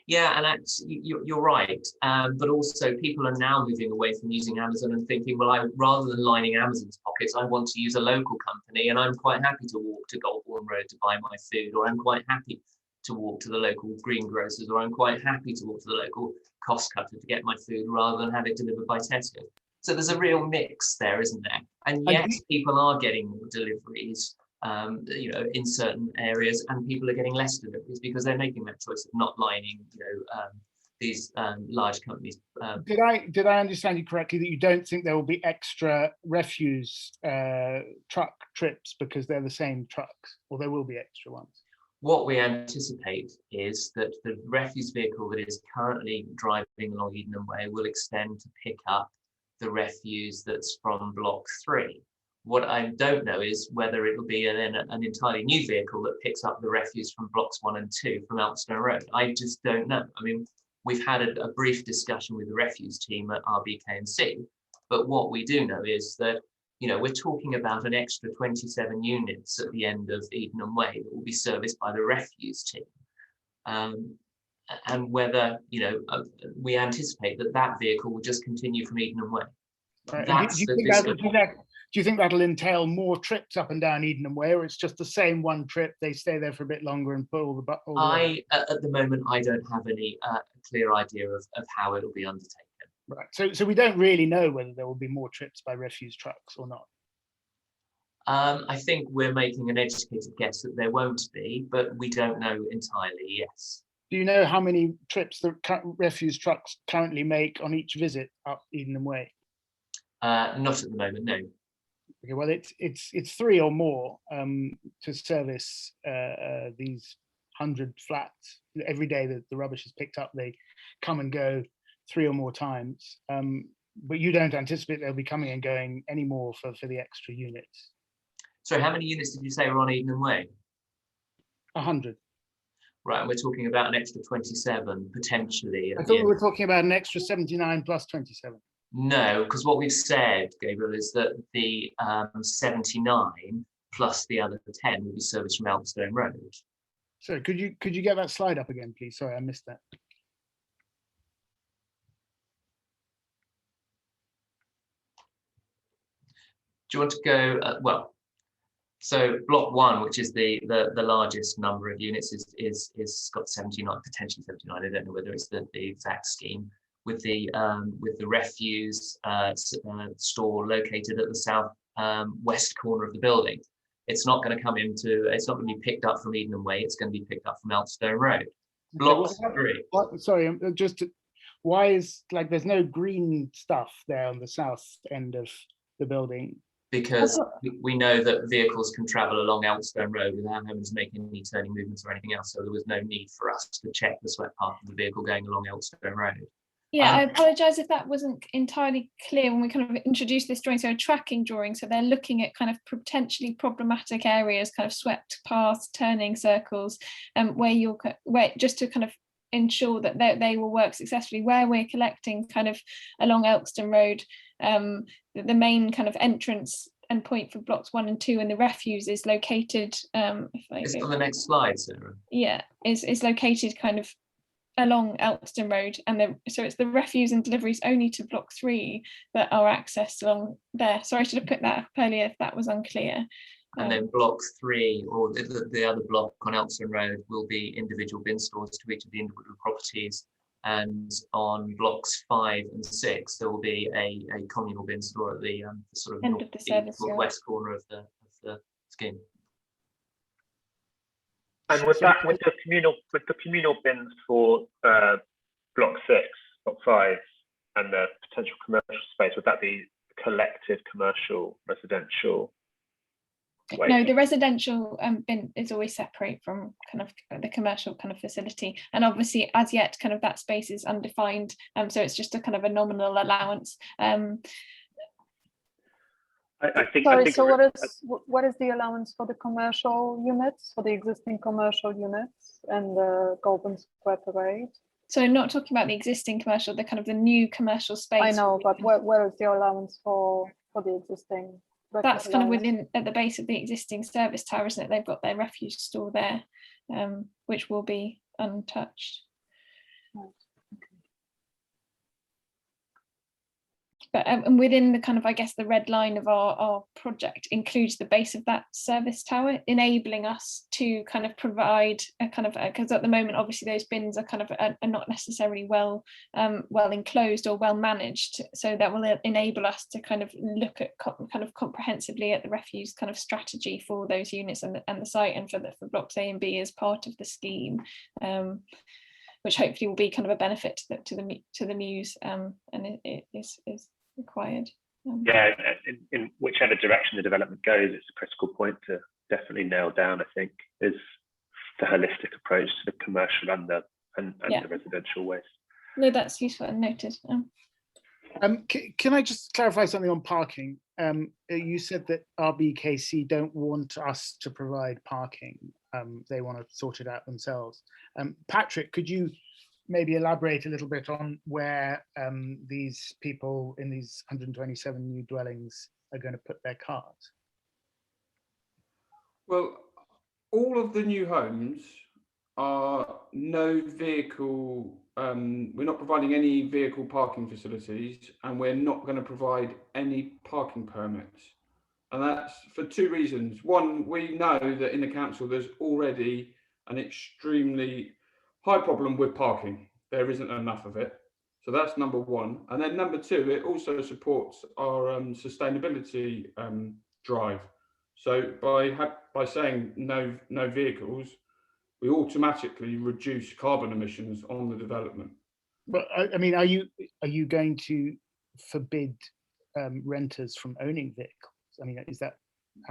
Yeah, and you're right. But also people are now moving away from using Amazon and thinking, well, rather than lining Amazon's pockets, I want to use a local company, and I'm quite happy to walk to Goldbourne Road to buy my food, or I'm quite happy to walk to the local greengrocers, or I'm quite happy to walk to the local cost cutter to get my food rather than have it delivered by Tesco. So there's a real mix there, isn't there? And yes, people are getting more deliveries, you know, in certain areas, and people are getting less deliveries because they're making that choice of not lining, you know, these large companies. Did I understand you correctly that you don't think there will be extra refuse truck trips because they're the same trucks, or there will be extra ones? What we anticipate is that the refuse vehicle that is currently driving along Edenham Way will extend to pick up the refuse that's from block 3. What I don't know is whether it will be an entirely new vehicle that picks up the refuse from blocks 1 and 2 from Elphinstone Road. I just don't know. I mean, we've had a brief discussion with the refuse team at RBK&C, but what we do know is that, you know, we're talking about an extra 27 units at the end of Edenham Way that will be serviced by the refuse team. And whether, you know, we anticipate that that vehicle will just continue from Edenham Way. Right. Do you think that'll entail more trips up and down Edenham Way, or it's just the same one trip, they stay there for a bit longer and put all the at the moment, I don't have any clear idea of how it will be undertaken. Right. So we don't really know whether there will be more trips by refuse trucks or not. I think we're making an educated guess that there won't be, but we don't know entirely, yes. Do you know how many trips the refuse trucks currently make on each visit up Edenham Way? Not at the moment, no. Okay, well, it's 3 or more to service these 100 flats. Every day that the rubbish is picked up, they come and go 3 or more times. But you don't anticipate they'll be coming and going any more for the extra units? So how many units did you say were on Edenham Way? 100. Right, and we're talking about an extra 27 potentially. I thought we were talking about an extra 79 plus 27. No, because what we've said, Gabriel, is that the 79 plus the other 10 will be serviced from Elphinstone Road. So could you get that slide up again, please? Sorry, I missed that. Do you want to go? Well, so block 1, which is the largest number of units, is got 79, potentially 79. I don't know whether it's the exact scheme. With the refuse store located at the south west corner of the building. It's not going to come into, it's not going to be picked up from Edenham Way, it's going to be picked up from Elphinstone Road. Block 3. Sorry, why is, like, there's no green stuff there on the south end of the building? Because we know that vehicles can travel along Elphinstone Road without having to make any turning movements or anything else, so there was no need for us to check the swept path of the vehicle going along Elphinstone Road. Yeah, I apologise if that wasn't entirely clear when we kind of introduced this drawing. So a tracking drawing, so they're looking at kind of potentially problematic areas, kind of swept paths, turning circles, where just to kind of ensure that they will work successfully. Where we're collecting kind of along Elphinstone Road, the main kind of entrance and point for blocks 1 and 2, and the refuse is located. It's on the next slide, Sarah. Yeah, is located kind of along Elphinstone Road, and so it's the refuse and deliveries only to block 3 that are accessed along there. Sorry, I should have put that up earlier if that was unclear. And then block 3, or the other block on Elphinstone Road, will be individual bin stores to each of the individual properties. And on blocks 5 and 6, there will be a communal bin store at the sort of end of the service, west corner of the scheme. And with the communal bins for block 6, block 5, and the potential commercial space, would that be collective commercial residential waste? No, the residential bin is always separate from kind of the commercial kind of facility, and obviously as yet kind of that space is undefined, so it's just a kind of a nominal allowance. So what is the allowance for the commercial units, for the existing commercial units and the Golden Square Parade? So not talking about the existing commercial, the kind of the new commercial space. I know, but where is the allowance for the existing? That's kind of within at the base of the existing service tower, isn't it? They've got their refuse store there, which will be untouched. Right. But and within the kind of, I guess, the red line of our project includes the base of that service tower, enabling us to kind of provide a kind of, because at the moment, obviously, those bins are kind of are not necessarily well enclosed or well managed. So that will enable us to kind of look at kind of comprehensively at the refuse kind of strategy for those units and the site, and for blocks A and B as part of the scheme. which hopefully will be kind of a benefit to the Muse, and it is required. Yeah, in whichever direction the development goes, it's a critical point to definitely nail down, I think, is the holistic approach to the commercial and the residential waste. No, that's useful and noted. Can I just clarify something on parking? You said that RBKC don't want us to provide parking. They want to sort it out themselves. Patrick, could you maybe elaborate a little bit on where these people in these 127 new dwellings are going to put their cars? Well, all of the new homes are no vehicle, we're not providing any vehicle parking facilities, and we're not going to provide any parking permits. And that's for two reasons. One, we know that in the council there's already an extremely high problem with parking. There isn't enough of it. So that's number one. And then number two, it also supports our sustainability drive. So by saying no vehicles, we automatically reduce carbon emissions on the development. But I mean, are you going to forbid renters from owning vehicles? I mean, is that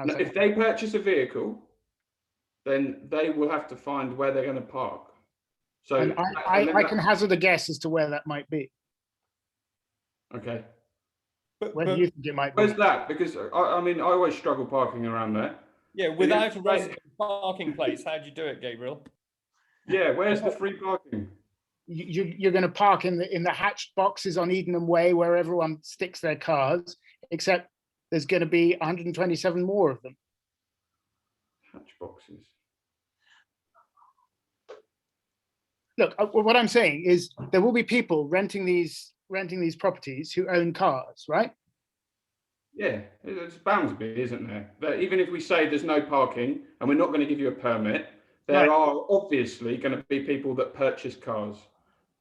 no, if they purchase a vehicle, then they will have to find where they're going to park. So I can hazard a guess as to where that might be. Okay. Where do you think it might be? Where's that? Because I mean, I always struggle parking around there. Yeah, without a resident parking place, how do you do it, Gabriel? Yeah, where's the free parking? You're going to park in the hatched boxes on Edenham Way where everyone sticks their cars, except there's going to be 127 more of them. Hatch boxes. Look, what I'm saying is there will be people renting these properties who own cars, right? Yeah, it's bound to be, isn't there? That even if we say there's no parking and we're not going to give you a permit, there are obviously going to be people that purchase cars.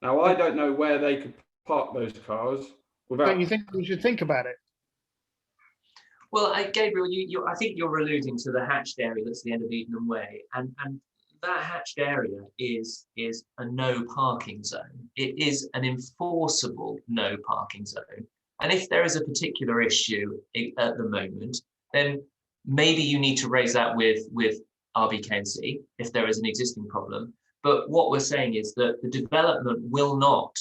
Now, I don't know where they could park those cars without. Don't you think we should think about it? Well, Gabriel, I think you're alluding to the hatched area that's the end of Edenham Way, and that hatched area is a no parking zone. It is an enforceable no parking zone. And if there is a particular issue at the moment, then maybe you need to raise that with RBKC if there is an existing problem. But what we're saying is that the development will not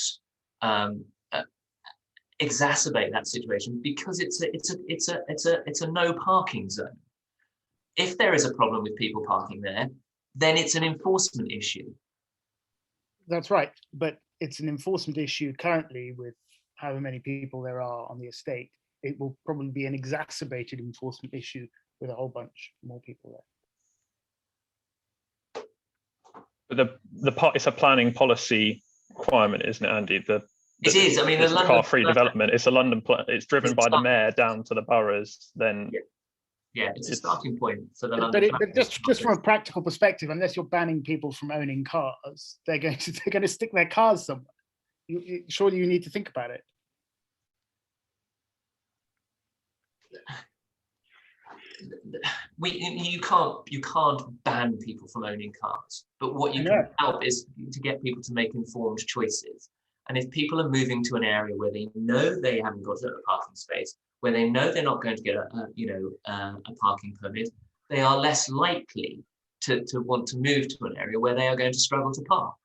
exacerbate that situation because it's a no parking zone. If there is a problem with people parking there, then it's an enforcement issue. That's right, but it's an enforcement issue currently with however many people there are on the estate. It will probably be an exacerbated enforcement issue with a whole bunch more people there. But it's a planning policy requirement, isn't it, Andy? It is. I mean, the car-free development. It's a London. It's driven by the mayor down to the boroughs. Then. Yeah, it's a starting point for the London. But just from a practical perspective, unless you're banning people from owning cars, they're going to stick their cars somewhere. Surely you need to think about it. You can't ban people from owning cars, but what you can help is to get people to make informed choices. And if people are moving to an area where they know they haven't got a parking space, where they know they're not going to get a parking permit, they are less likely to want to move to an area where they are going to struggle to park.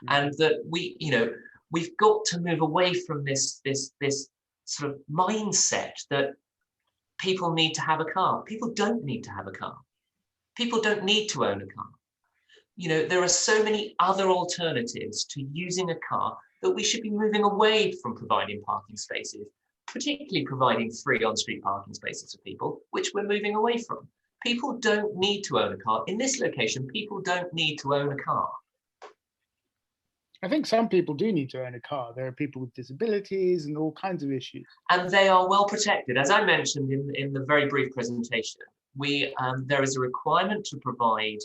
And that we've got to move away from this sort of mindset that people need to have a car. People don't need to have a car. People don't need to own a car. There are so many other alternatives to using a car that we should be moving away from providing parking spaces, particularly providing free on-street parking spaces for people, which we're moving away from. People don't need to own a car. In this location, people don't need to own a car. I think some people do need to own a car. There are people with disabilities and all kinds of issues. And they are well protected. As I mentioned in the very brief presentation, there is a requirement to provide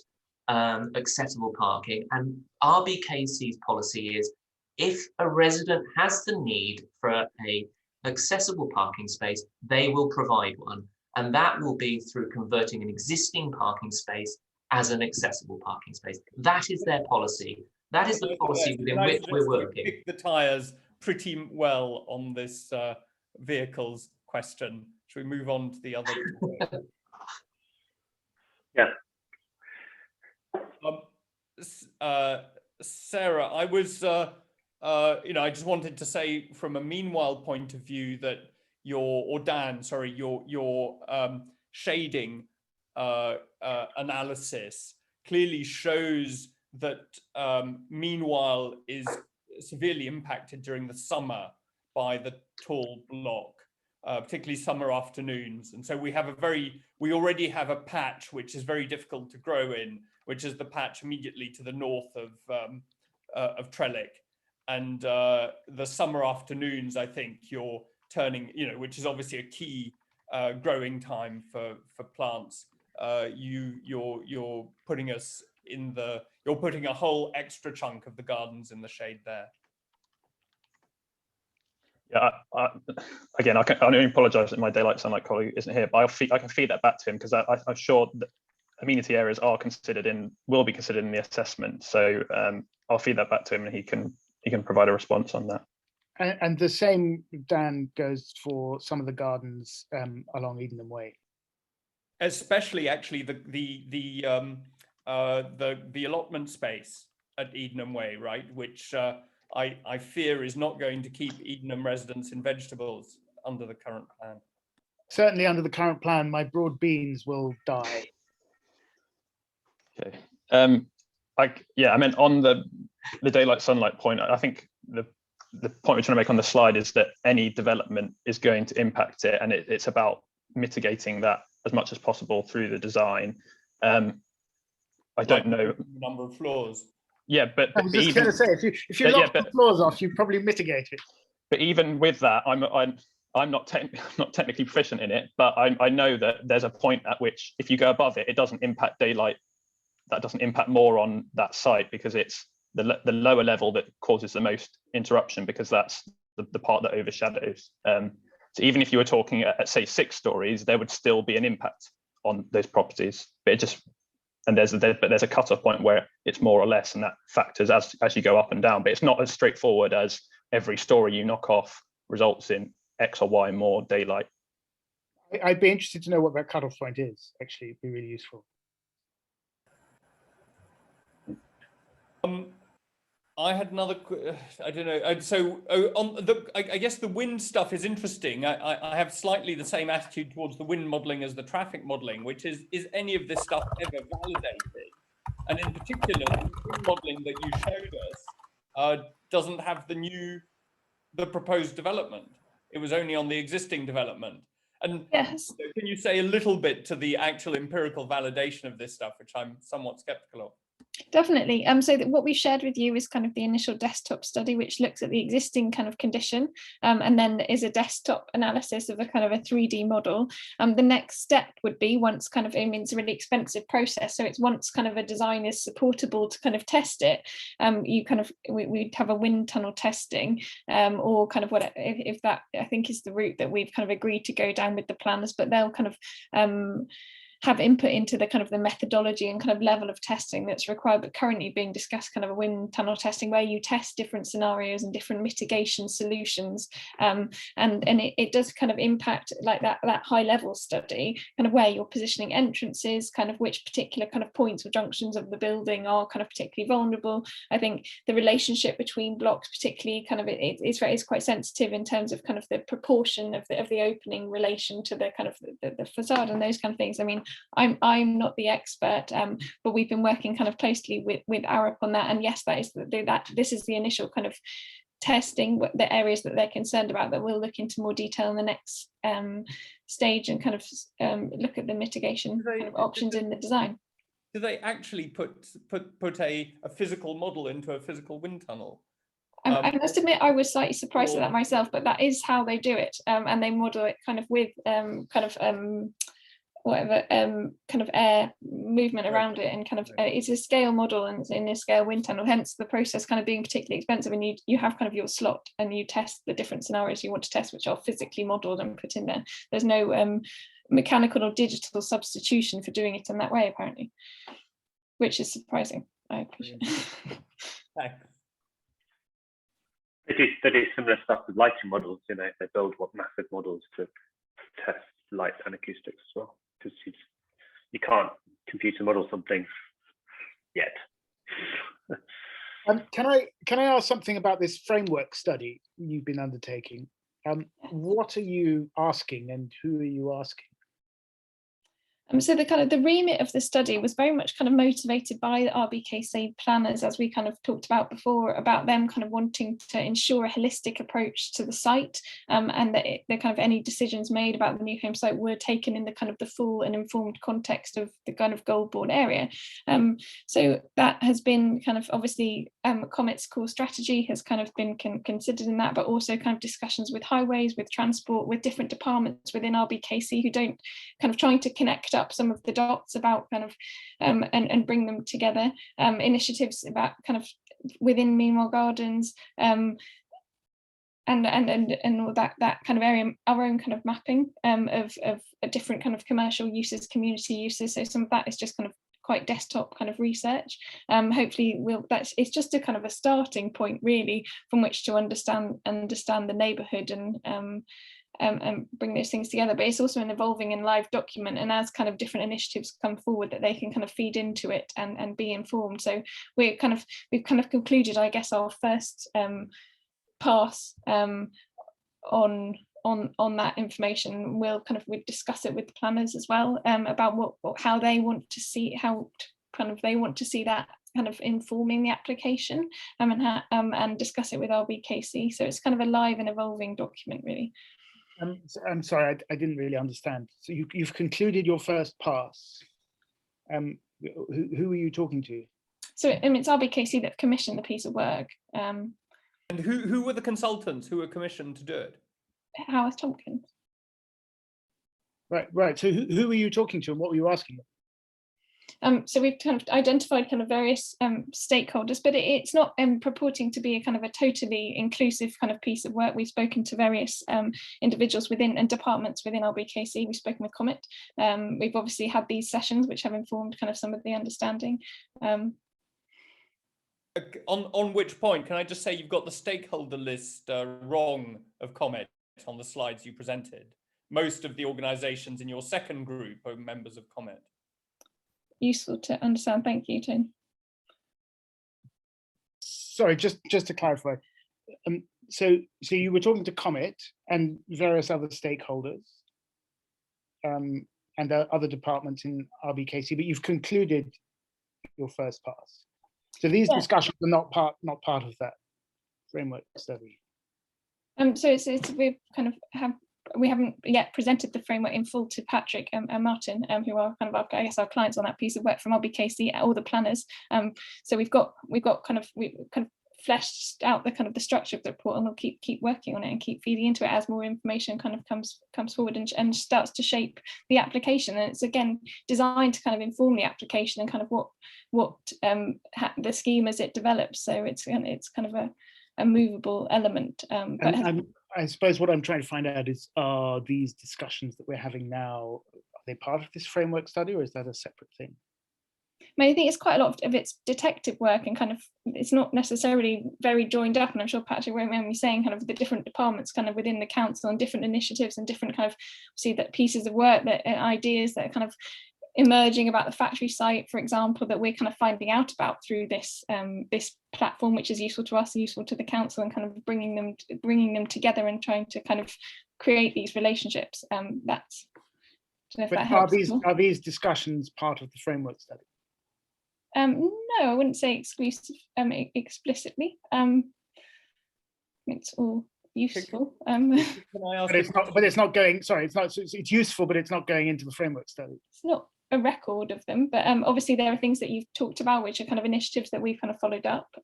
accessible parking, and RBKC's policy is if a resident has the need for a accessible parking space, they will provide one. And that will be through converting an existing parking space as an accessible parking space. That is their policy. That is the policy within which we're working. Kick the tires pretty well on this vehicles question. Should we move on to the other? Yeah. Sarah, I was, I just wanted to say from a meanwhile point of view that Dan, sorry, your shading analysis clearly shows that meanwhile is severely impacted during the summer by the tall block, particularly summer afternoons. And so we already have a patch which is very difficult to grow in, which is the patch immediately to the north of Trellick. And the summer afternoons, I think you're turning, which is obviously a key growing time for plants. You're putting us in you're putting a whole extra chunk of the gardens in the shade there. Yeah, again, I only apologise that my daylight sunlight colleague isn't here, but I can feed that back to him because I'm sure that amenity areas will be considered in the assessment. So I'll feed that back to him, and he can provide a response on that. And the same, Dan, goes for some of the gardens along Edenham Way. Especially, actually, the allotment space at Edenham Way, right, which I fear is not going to keep Edenham residents in vegetables under the current plan. Certainly under the current plan, my broad beans will die. Okay. I meant on the daylight sunlight point, I think the point we're trying to make on the slide is that any development is going to impact it, and it's about mitigating that as much as possible through the design. I don't know the number of floors. Yeah, but I was just going to say, if you knock the floors off, you probably mitigate it. But even with that, I'm not technically proficient in it, but I know that there's a point at which if you go above it, it doesn't impact daylight. That doesn't impact more on that site because it's the lower level that causes the most interruption, because that's the part that overshadows. So even if you were talking at say 6 stories, there would still be an impact on those properties. But there's a cutoff point where it's more or less, and that factors as you go up and down. But it's not as straightforward as every story you knock off results in X or Y more daylight. I'd be interested to know what that cutoff point is. Actually, it'd be really useful. I had another. I don't know. So I guess the wind stuff is interesting. I have slightly the same attitude towards the wind modelling as the traffic modelling, which is any of this stuff ever validated? And in particular, the wind modelling that you showed us doesn't have the proposed development. It was only on the existing development. And yes, can you say a little bit to the actual empirical validation of this stuff, which I'm somewhat skeptical of? Definitely. So what we shared with you is kind of the initial desktop study, which looks at the existing kind of condition, and then is a desktop analysis of a kind of a 3D model. The next step would be, once kind of, it's a really expensive process, so it's once kind of a design is supportable to kind of test it, we'd have a wind tunnel testing, or kind of what if that I think is the route that we've kind of agreed to go down with the planners, but they'll kind of have input into the kind of the methodology and kind of level of testing that's required, but currently being discussed kind of a wind tunnel testing where you test different scenarios and different mitigation solutions, and it does kind of impact like that high level study, kind of where you're positioning entrances, kind of which particular kind of points or junctions of the building are kind of particularly vulnerable. I think the relationship between blocks particularly kind of it's quite sensitive in terms of kind of the proportion of the opening relation to the kind of the facade and those kind of things. I mean, I'm not the expert, but we've been working kind of closely with Arup on that. And yes, this is the initial kind of testing, the areas that they're concerned about, that we'll look into more detail in the next stage and kind of look at the mitigation kind of options in the design. Do they actually put a physical model into a physical wind tunnel? I must admit I was slightly surprised at that myself, but that is how they do it, and they model it kind of with whatever kind of air movement around it, and kind of it's a scale model and it's in a scale wind tunnel, hence the process kind of being particularly expensive. And you have kind of your slot and you test the different scenarios you want to test, which are physically modeled and put in there. There's no mechanical or digital substitution for doing it in that way, apparently, which is surprising. I appreciate it. Thanks. They do similar stuff with lighting models. You know, they build massive models to test light and acoustics as well, because you can't computer model something yet. Can I ask something about this framework study you've been undertaking? What are you asking, and who are you asking? So the remit of the study was very much kind of motivated by the RBKC planners, as we kind of talked about before, about them kind of wanting to ensure a holistic approach to the site, and that the kind of any decisions made about the new home site were taken in the kind of the full and informed context of the kind of Goldbourne area. So that has been kind of obviously Comet's core strategy has kind of been considered in that, but also kind of discussions with highways, with transport, with different departments within RBKC who don't kind of trying to connect up some of the dots about kind of and bring them together, initiatives about kind of within Meanwhile Gardens, and all that kind of area, our own kind of mapping of a different kind of commercial uses, community uses. So some of that is just kind of quite desktop kind of research. Hopefully it's just a kind of a starting point really from which to understand the neighbourhood and bring those things together. But it's also an evolving and live document, and as kind of different initiatives come forward, that they can kind of feed into it and be informed. So we've kind of concluded, I guess, our first pass on that information. We'll discuss it with the planners as well, about how they want to see that kind of informing the application, and discuss it with RBKC. So it's kind of a live and evolving document really. I'm sorry, I didn't really understand. So you've concluded your first pass. Who are you talking to? So it's RBKC that commissioned the piece of work. And who were the consultants who were commissioned to do it? Howard Tompkins. Right. So who were you talking to, and what were you asking them? So we've kind of identified kind of various stakeholders, but it's not purporting to be a kind of a totally inclusive kind of piece of work. We've spoken to various individuals within and departments within RBKC. We've spoken with Comet. We've obviously had these sessions which have informed kind of some of the understanding. On which point, can I just say you've got the stakeholder list wrong of Comet on the slides you presented. Most of the organisations in your second group are members of Comet. Useful to understand. Thank you, Tony. Sorry, just to clarify. So you were talking to Comet and various other stakeholders, and other departments in RBKC, but you've concluded your first pass. So these discussions are not part of that framework study. So we haven't yet presented the framework in full to Patrick and Martin, who are kind of our clients on that piece of work from RBKC, all the planners. So we've kind of fleshed out the structure of the report, and we'll keep working on it and keep feeding into it as more information kind of comes forward and starts to shape the application. And it's again designed to kind of inform the application and kind of what the scheme as it develops. So it's kind of a movable element. I suppose what I'm trying to find out is, are these discussions that we're having now, are they part of this framework study, or is that a separate thing? I think it's quite a lot of it's detective work, and kind of it's not necessarily very joined up. And I'm sure Patrick won't mind me saying kind of the different departments kind of within the council and different initiatives and different kind of that pieces of work, that ideas that are kind of emerging about the factory site, for example, that we're kind of finding out about through this this platform, which is useful to us, useful to the council, and kind of bringing them together and trying to kind of create these relationships. That's. But are these discussions part of the framework study? No, I wouldn't say explicitly. It's all useful. But it's not going. Sorry, it's not. It's useful, but it's not going into the framework study. It's not a record of them, but obviously there are things that you've talked about, which are kind of initiatives that we've kind of followed up.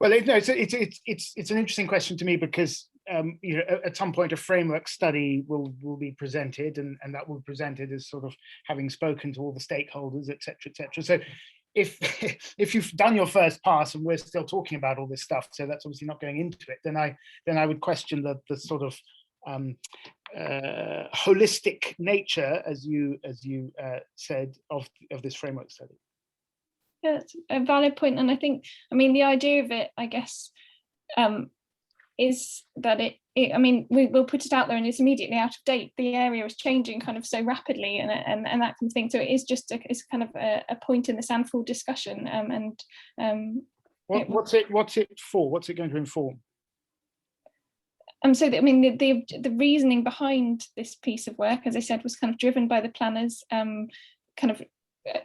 Well, it's an interesting question to me, because at some point a framework study will be presented, and that will be presented as sort of having spoken to all the stakeholders, etc., etc. So if you've done your first pass and we're still talking about all this stuff, so that's obviously not going into it, then I would question the sort of holistic nature, as you said, of this framework study. Yeah, it's a valid point, and I think, I mean, the idea of it, I guess, is that I mean, we'll put it out there and it's immediately out of date. The area is changing kind of so rapidly, and that kind of thing. So it is just it's kind of a point in the sand full discussion. What's it for? What's it going to inform? So I mean, the reasoning behind this piece of work, as I said, was kind of driven by the planners, kind of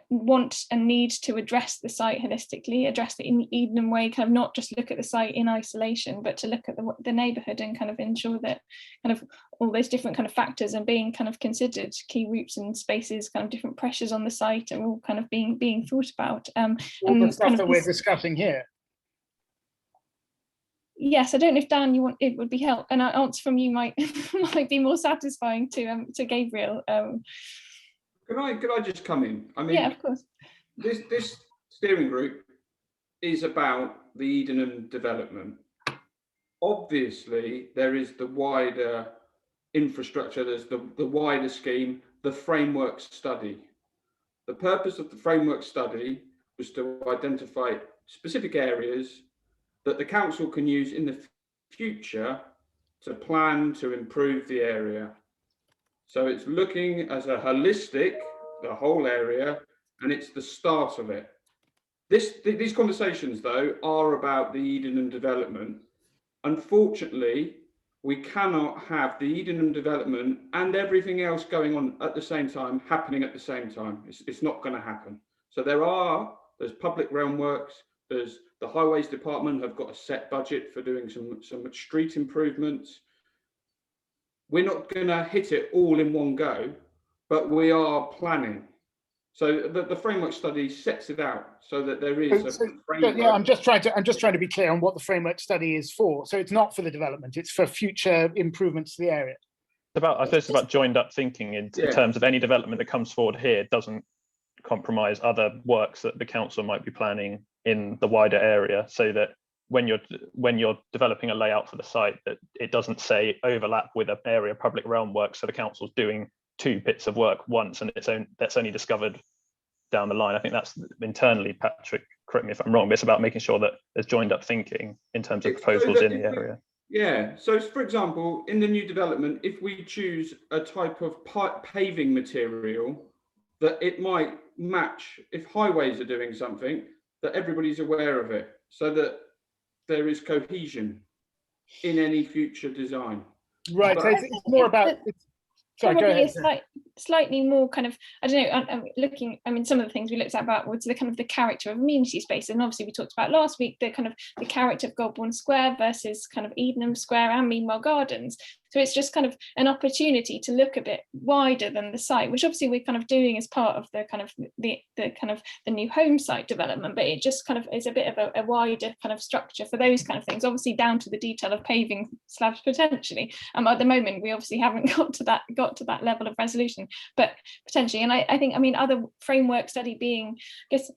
want and need to address the site holistically, address it in the Edenham way, kind of not just look at the site in isolation, but to look at the neighbourhood and kind of ensure that kind of all those different kind of factors are being kind of considered, key routes and spaces, kind of different pressures on the site are all kind of being thought about. All the stuff that we're discussing here. Yes, I don't know if Dan, you want, it would be help, and an answer from you might be more satisfying to Gabriel. Could I just come in? I mean, yeah, of course. This steering group is about the Edenham development. Obviously, there is the wider infrastructure, there's the wider scheme, the framework study. The purpose of the framework study was to identify specific areas that the council can use in the future to plan to improve the area. So it's looking as a holistic, the whole area, and it's the start of it. These conversations, though, are about the Edenham development. Unfortunately, we cannot have the Edenham development and everything else going on at the same time, happening at the same time. It's not going to happen. So there's public realm works, there's the highways department have got a set budget for doing some street improvements. We're not going to hit it all in one go, but we are planning. So the framework study sets it out so that there is a framework. Yeah, I'm just trying to be clear on what the framework study is for. So it's not for the development; it's for future improvements to the area. I suppose it's about joined up thinking in terms of any development that comes forward here doesn't compromise other works that the council might be planning in the wider area, so that when you're developing a layout for the site, that it doesn't say overlap with an area of public realm work, so the council's doing 2 bits of work once and that's only discovered down the line. I think that's internally, Patrick, correct me if I'm wrong, but it's about making sure that there's joined up thinking in terms of proposals in the area. Yeah, so for example, in the new development, if we choose a type of paving material that it might match, if highways are doing something, that everybody's aware of it, so that there is cohesion in any future design. Right, so it's more about... Sorry, go ahead. Slightly more kind of, I don't know, I'm looking, I mean, some of the things we looked at about was the kind of the character of amenity space, and obviously we talked about last week the kind of the character of Godbourne Square versus kind of Edenham Square and Meanwhile Gardens. So it's just kind of an opportunity to look a bit wider than the site, which obviously we're kind of doing as part of the kind of the new home site development, but it just kind of is a bit of a wider kind of structure for those kind of things, obviously down to the detail of paving slabs potentially. At the moment we obviously haven't got to that level of resolution, but potentially. And I think, I mean, other framework study being, I guess,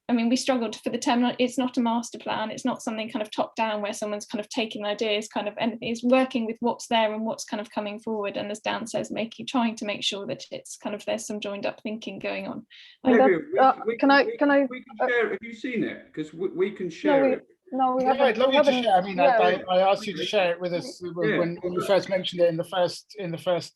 I mean, we struggled for the term, it's not a master plan, it's not something kind of top down where someone's kind of taking ideas kind of, and it's working with what's there and what's kind of coming forward, and as Dan says, trying to make sure that it's kind of, there's some joined up thinking going on. Can I share it? Have you seen it? Because we can share it. No, we haven't. I'd love you to share. I mean, I asked you to share it with us when you first mentioned it in the first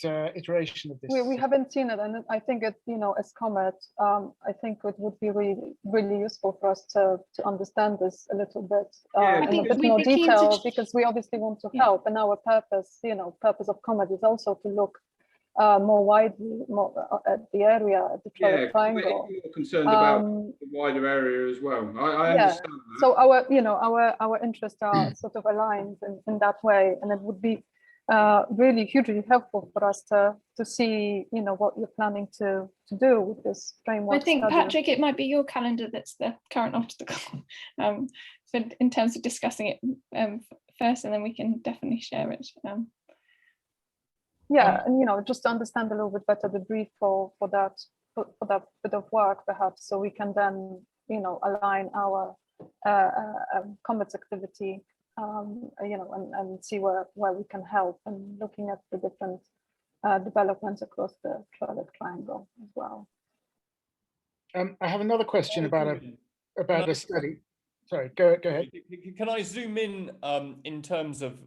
iteration of this. We haven't seen it, and I think it, you know, as comment, I think it would be really useful for us to understand this a little bit in a bit more detail, because we obviously want to help, and our purpose, purpose of comment is also to look more widely, at the area, at the triangle. We're concerned about the wider area as well. I understand that. So our interests are sort of aligned in that way, and it would be really hugely helpful for us to see, what you're planning to do with this framework. I think study. Patrick, it might be your calendar that's the current obstacle. So in terms of discussing it first, and then we can definitely share it. And just to understand a little bit better the brief for that bit of work, perhaps, so we can then align our comments activity, and see where we can help, and looking at the different developments across the Triangle as well. I have another question about a study. Sorry, go ahead. Can I zoom in terms of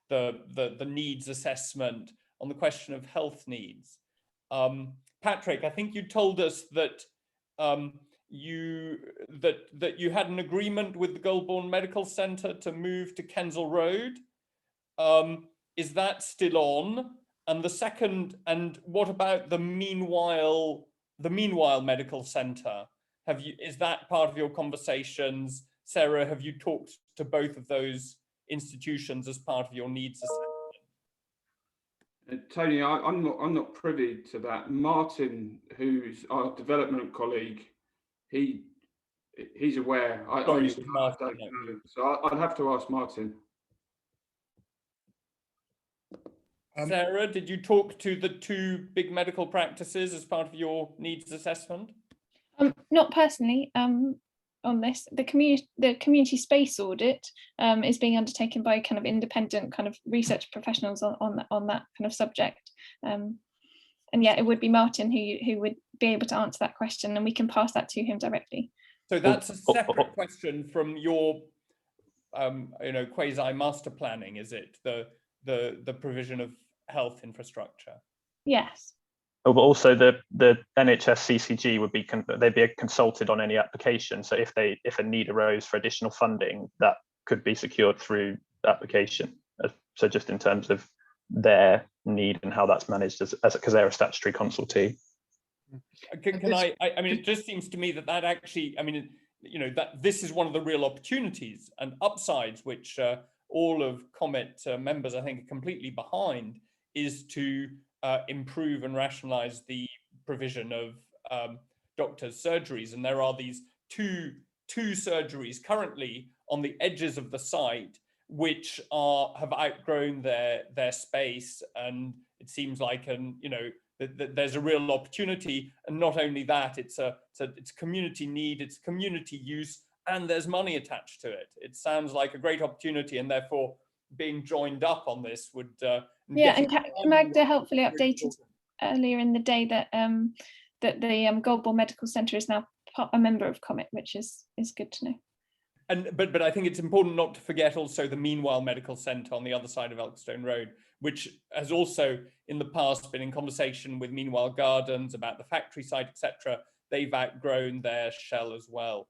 the needs assessment on the question of health needs? Patrick, I think you told us that you had an agreement with the Goulburn Medical Centre to move to Kensal Road. Is that still on? And the second, and what about the Meanwhile Medical Centre? Is that part of your conversations? Sarah, have you talked to both of those institutions as part of your needs assessment? Tony, I'm not privy to that. Martin, who's our development colleague, he's aware. I don't know. So I'd have to ask Martin. Sarah, did you talk to the two big medical practices as part of your needs assessment? Not personally. On this, the community space audit is being undertaken by kind of independent kind of research professionals on that kind of subject. And yeah, it would be Martin who would be able to answer that question, and we can pass that to him directly. So that's a separate question from your quasi master planning, is it? The provision of health infrastructure? Yes. Oh, but also the NHS CCG would be they'd be consulted on any application. So if a need arose for additional funding, that could be secured through the application. So just in terms of their need and how that's managed as because they're a statutory consultee. Can I mean, it just seems to me that actually, I mean, that this is one of the real opportunities and upsides which all of COMET members, I think, are completely behind, is to improve and rationalize the provision of doctors' surgeries. And there are these two surgeries currently on the edges of the site which have outgrown their space, and it seems like that there's a real opportunity. And not only that, it's community need, it's community use, and there's money attached to it. It sounds like a great opportunity, and therefore being joined up on this would yeah. And Magda helpfully updated earlier in the day that the Goulburn Medical Centre is now a member of COMET, which is good to know. And but I think it's important not to forget also the Meanwhile Medical Centre on the other side of Elkstone Road, which has also in the past been in conversation with Meanwhile Gardens about the factory site, etc. They've outgrown their shell as well.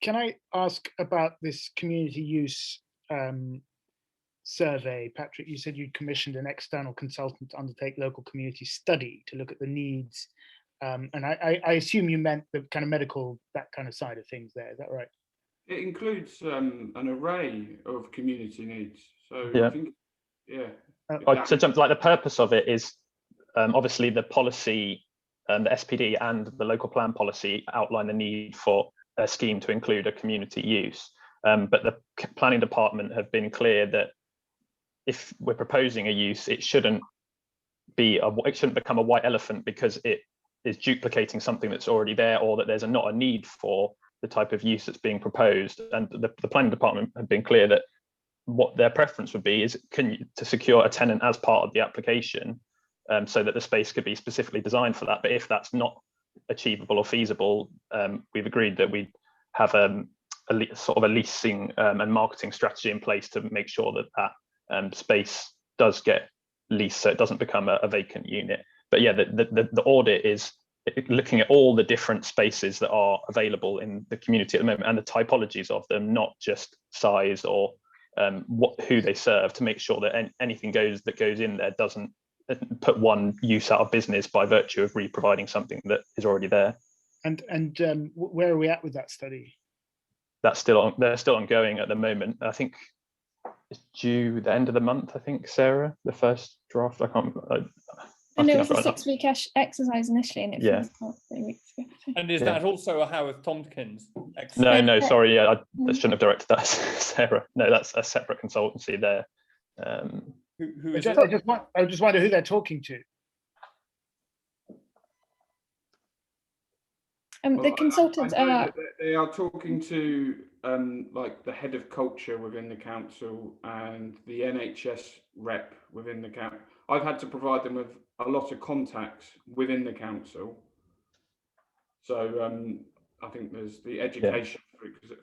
Can I ask about this community use survey? Patrick, you said you'd commissioned an external consultant to undertake local community study to look at the needs. And I assume you meant the kind of medical, that kind of side of things there, is that right? It includes an array of community needs. So yeah. I think, yeah. So like the purpose of it is obviously the policy, the SPD and the local plan policy outline the need for a scheme to include a community use. But the planning department have been clear that if we're proposing a use, it shouldn't become a white elephant because it is duplicating something that's already there, or that there's not a need for the type of use that's being proposed. And the planning department have been clear that what their preference would be is to secure a tenant as part of the application, so that the space could be specifically designed for that. But if that's not achievable or feasible, we've agreed that we have a sort of a leasing and marketing strategy in place to make sure that space does get leased, so it doesn't become a vacant unit. But yeah, the audit is looking at all the different spaces that are available in the community at the moment and the typologies of them, not just size or who they serve, to make sure that anything that goes in there doesn't put one use out of business by virtue of re-providing something that is already there. And where are we at with that study? They're still ongoing at the moment. I think it's due the end of the month, I think, Sarah, the first draft. I know it was a 6-week exercise initially, and it finished about 3 weeks ago. And is that also a Howarth Tompkins exercise? No, sorry, yeah, I shouldn't have directed that, Sarah. No, that's a separate consultancy there. Who is I just wonder who they're talking to. The consultants I know that they are talking to like the head of culture within the council and the NHS rep within the council. I've had to provide them with a lot of contacts within the council. So I think there's the education,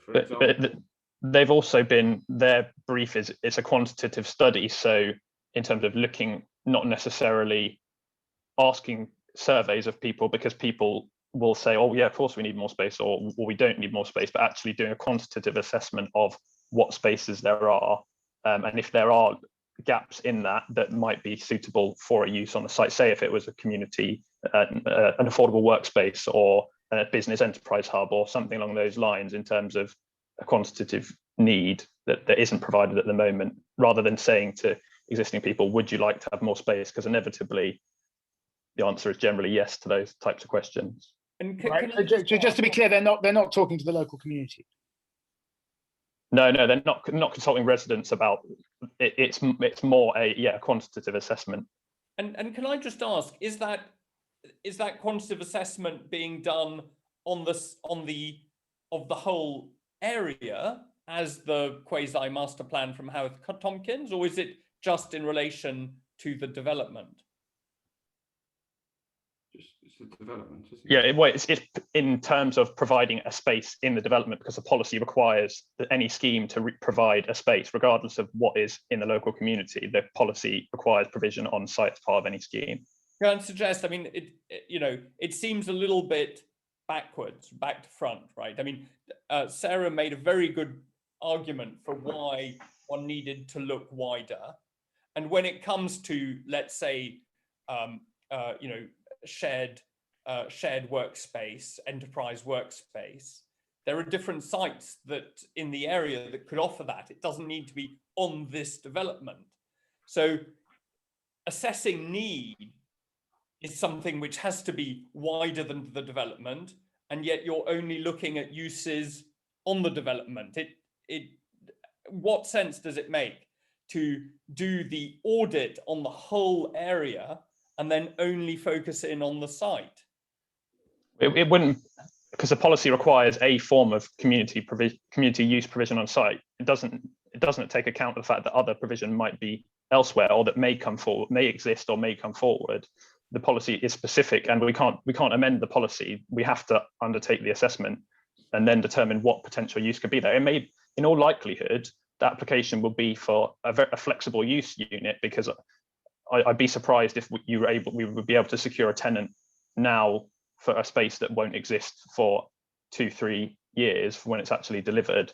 for example. But they've also been, their brief is, it's a quantitative study. So in terms of looking, not necessarily asking surveys of people, because people will say, oh yeah, of course we need more space, or we don't need more space, but actually doing a quantitative assessment of what spaces there are, and if there are gaps in that might be suitable for a use on the site. Say if it was a community, an affordable workspace, or a business enterprise hub, or something along those lines, in terms of a quantitative need that isn't provided at the moment, rather than saying to existing people, would you like to have more space? Because inevitably the answer is generally yes to those types of questions. And just to be clear, they're not talking to the local community. No, they're not consulting residents about it. It's more a quantitative assessment. And can I just ask, is that quantitative assessment being done of the whole area as the quasi master plan from Howard Tompkins, or is it just in relation to the development? It's a development, isn't it? Yeah, it's in terms of providing a space in the development, because the policy requires that any scheme to provide a space, regardless of what is in the local community. The policy requires provision on site as part of any scheme. Can I suggest? I mean, it seems a little bit backwards, back to front, right? I mean, Sarah made a very good argument for why one needed to look wider, and when it comes to, let's say, shared workspace, enterprise workspace, there are different sites that in the area that could offer that. It doesn't need to be on this development. So assessing need is something which has to be wider than the development, and yet you're only looking at uses on the development. What sense does it make to do the audit on the whole area and then only focus in on the site? It wouldn't, because the policy requires a form of community use provision on site. It doesn't take account of the fact that other provision might be elsewhere, or that may come forward, may exist, or may come forward. The policy is specific, and we can't amend the policy. We have to undertake the assessment and then determine what potential use could be there. It may, in all likelihood, the application will be for a flexible use unit, because I'd be surprised if we would be able to secure a tenant now for a space that won't exist for 2-3 years when it's actually delivered.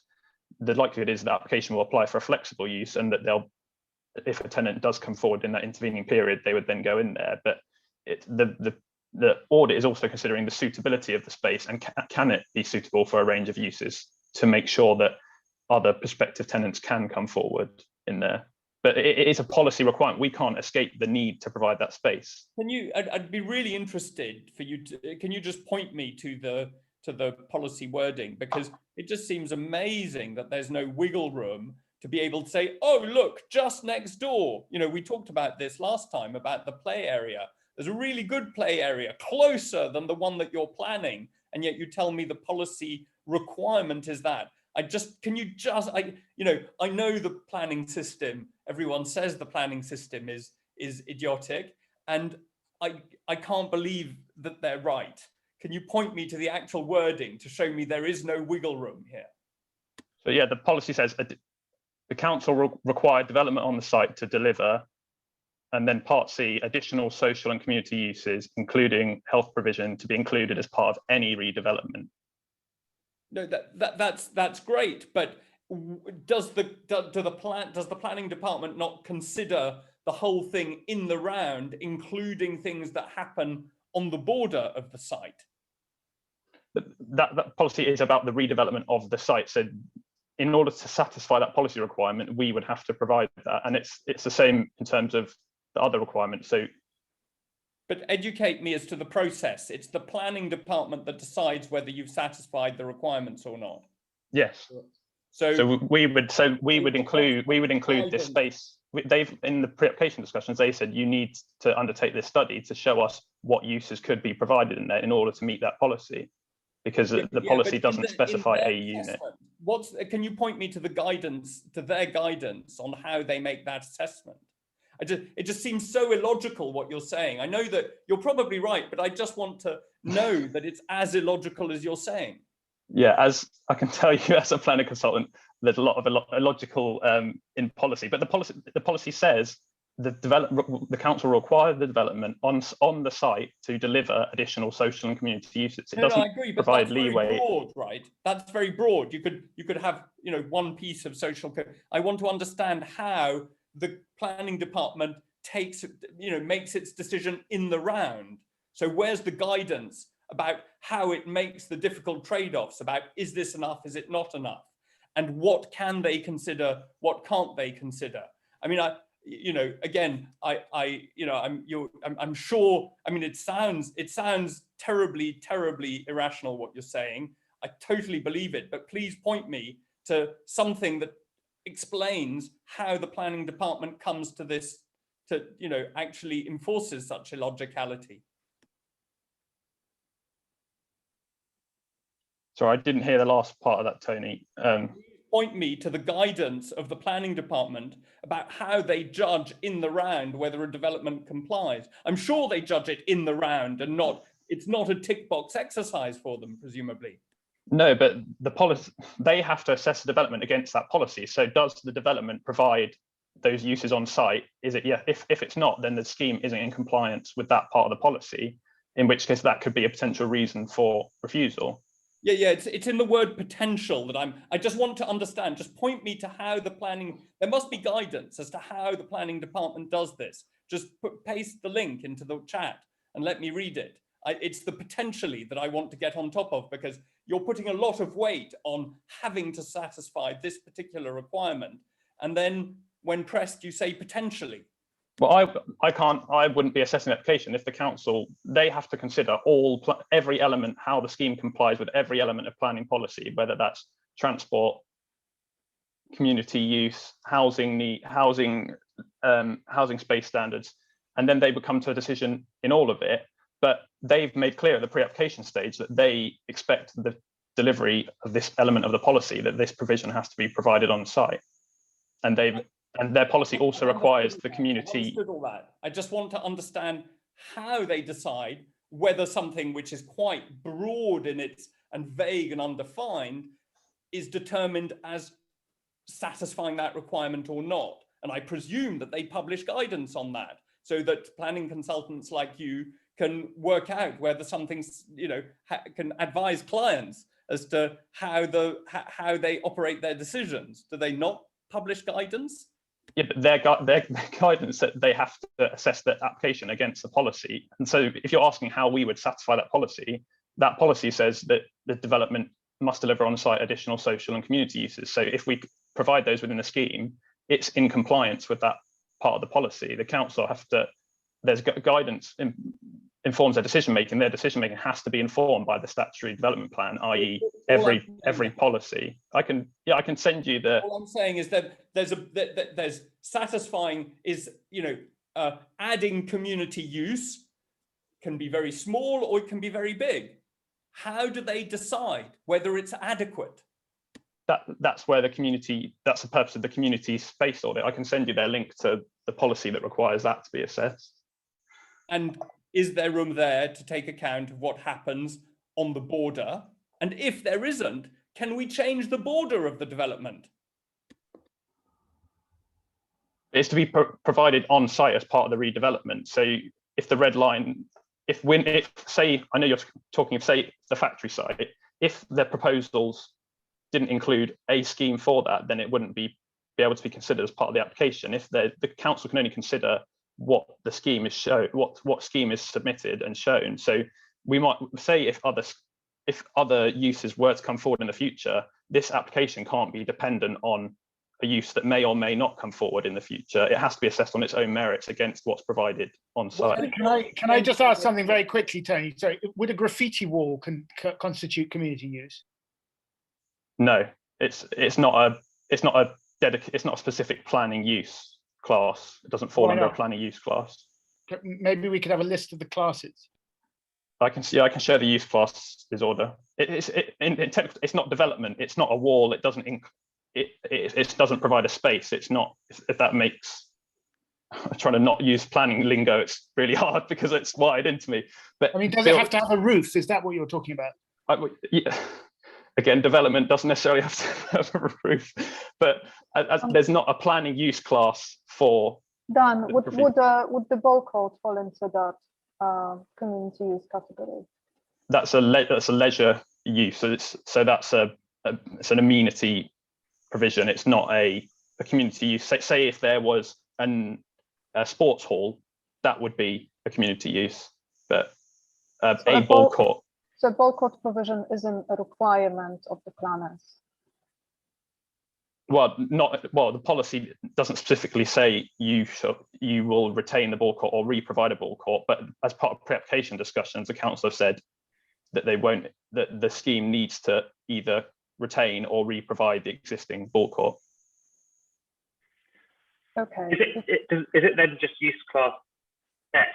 The likelihood is the application will apply for a flexible use, and that if a tenant does come forward in that intervening period, they would then go in there. But the audit is also considering the suitability of the space, and can it be suitable for a range of uses, to make sure that other prospective tenants can come forward in there. But it is a policy requirement. We can't escape the need to provide that space. I'd be really interested for you to, can you just point me to the policy wording? Because it just seems amazing that there's no wiggle room to be able to say, oh, look, just next door. We talked about this last time about the play area. There's a really good play area closer than the one that you're planning. And yet you tell me the policy requirement is that. I know the planning system, everyone says the planning system is idiotic, and I can't believe that they're right. Can you point me to the actual wording to show me there is no wiggle room here? So yeah, the policy says the council require development on the site to deliver, and then part C, additional social and community uses, including health provision, to be included as part of any redevelopment. No, that's great, but does the planning department not consider the whole thing in the round, including things that happen on the border of the site? That policy is about the redevelopment of the site. So in order to satisfy that policy requirement, we would have to provide that, and it's the same in terms of the other requirements. But educate me as to the process. It's the planning department that decides whether you've satisfied the requirements or not. Yes. So we would include this space. They've, in the pre-application discussions, they said you need to undertake this study to show us what uses could be provided in there in order to meet that policy. because the policy doesn't specify a unit. Can you point me to the guidance, to their guidance on how they make that assessment? It just seems so illogical what you're saying. I know that you're probably right, but I just want to know that it's as illogical as you're saying. Yeah, as I can tell you as a planning consultant, there's a lot of illogical in policy, but the policy says the council will require the development on the site to deliver additional social and community uses. It doesn't I agree, but provide that's leeway. very broad, right? That's very broad. You could have, you know, one piece of social. I want to understand how the planning department takes, you know, makes its decision in the round. So where's the guidance about how it makes the difficult trade-offs about, is this enough, is it not enough, and what can they consider, what can't they consider? I mean, you know, again, I'm sure. I mean, it sounds terribly, terribly irrational what you're saying. I totally believe it, but please point me to something that explains how the planning department comes to this, to, you know, actually enforces such illogicality. Sorry, I didn't hear the last part of that, Tony. Point me to the guidance of the planning department about how they judge in the round whether a development complies. I'm sure they judge it in the round and not, it's not a tick box exercise for them, presumably. No, but the policy, they have to assess the development against that policy. So does the development provide those uses on site? Is it, yeah, if it's not, then the scheme isn't in compliance with that part of the policy, in which case that could be a potential reason for refusal. Yeah, it's in the word potential that I just want to understand. Just point me to how the planning, there must be guidance as to how the planning department does this. Just paste the link into the chat and let me read it. It's the potentially that I want to get on top of, because you're putting a lot of weight on having to satisfy this particular requirement. And then when pressed, you say potentially. Well, I wouldn't be assessing the application if the council, they have to consider every element, how the scheme complies with every element of planning policy, whether that's transport, community use, housing space standards, and then they would come to a decision in all of it. But they've made clear at the pre-application stage that they expect the delivery of this element of the policy, that this provision has to be provided on site, and their policy also requires the community. All that. I just want to understand how they decide whether something which is quite broad in its and vague and undefined is determined as satisfying that requirement or not. And I presume that they publish guidance on that, so that planning consultants like you can work out whether something's, you know, can advise clients as to how they operate their decisions. Do they not publish guidance? Yeah, but their guidance that they have to assess the application against the policy. And so if you're asking how we would satisfy that policy says that the development must deliver on-site additional social and community uses. So if we provide those within a scheme, it's in compliance with that part of the policy. The council there's guidance informs their decision making. Their decision making has to be informed by the statutory development plan, i.e., every policy. I can send you the. All I'm saying is that there's satisfying is, you know, adding community use can be very small or it can be very big. How do they decide whether it's adequate? That's where that's the purpose of the community space audit. I can send you their link to the policy that requires that to be assessed. And is there room there to take account of what happens on the border? And if there isn't, can we change the border of the development? It's to be provided on site as part of the redevelopment. So if the red line, if say, I know you're talking of, say, the factory site, if the proposals didn't include a scheme for that, then it wouldn't be able to be considered as part of the application. If the council can only consider what the scheme is what scheme is submitted and shown. So we might say if other uses were to come forward in the future, this application can't be dependent on a use that may or may not come forward in the future. It has to be assessed on its own merits against what's provided on site. Can I just ask something very quickly, Tony? Sorry, would a graffiti wall constitute community use? No, it's not a specific planning use class. It doesn't fall under a planning use class. Maybe we could have a list of the classes. I can share the use class disorder. It's not development. It's not a wall. It doesn't it doesn't provide a space. It's not, if that makes. I'm trying to not use planning lingo. It's really hard because it's wired into me. But I mean, does it have to have a roof? Is that what you're talking about? Yeah. Again, development doesn't necessarily have to have a roof, but there's not a planning use class for. Dan, would the ball court fall into that community use category? That's a leisure use. So that's it's an amenity provision. It's not a community use. Say if there was a sports hall, that would be a community use, but a ball court. So ball court provision isn't a requirement of the planners. Well, the policy doesn't specifically say you will retain the ball court or re-provide a ball court, but as part of pre-application discussions, the council have said that that the scheme needs to either retain or re-provide the existing ball court. Okay. Is it then just use class S?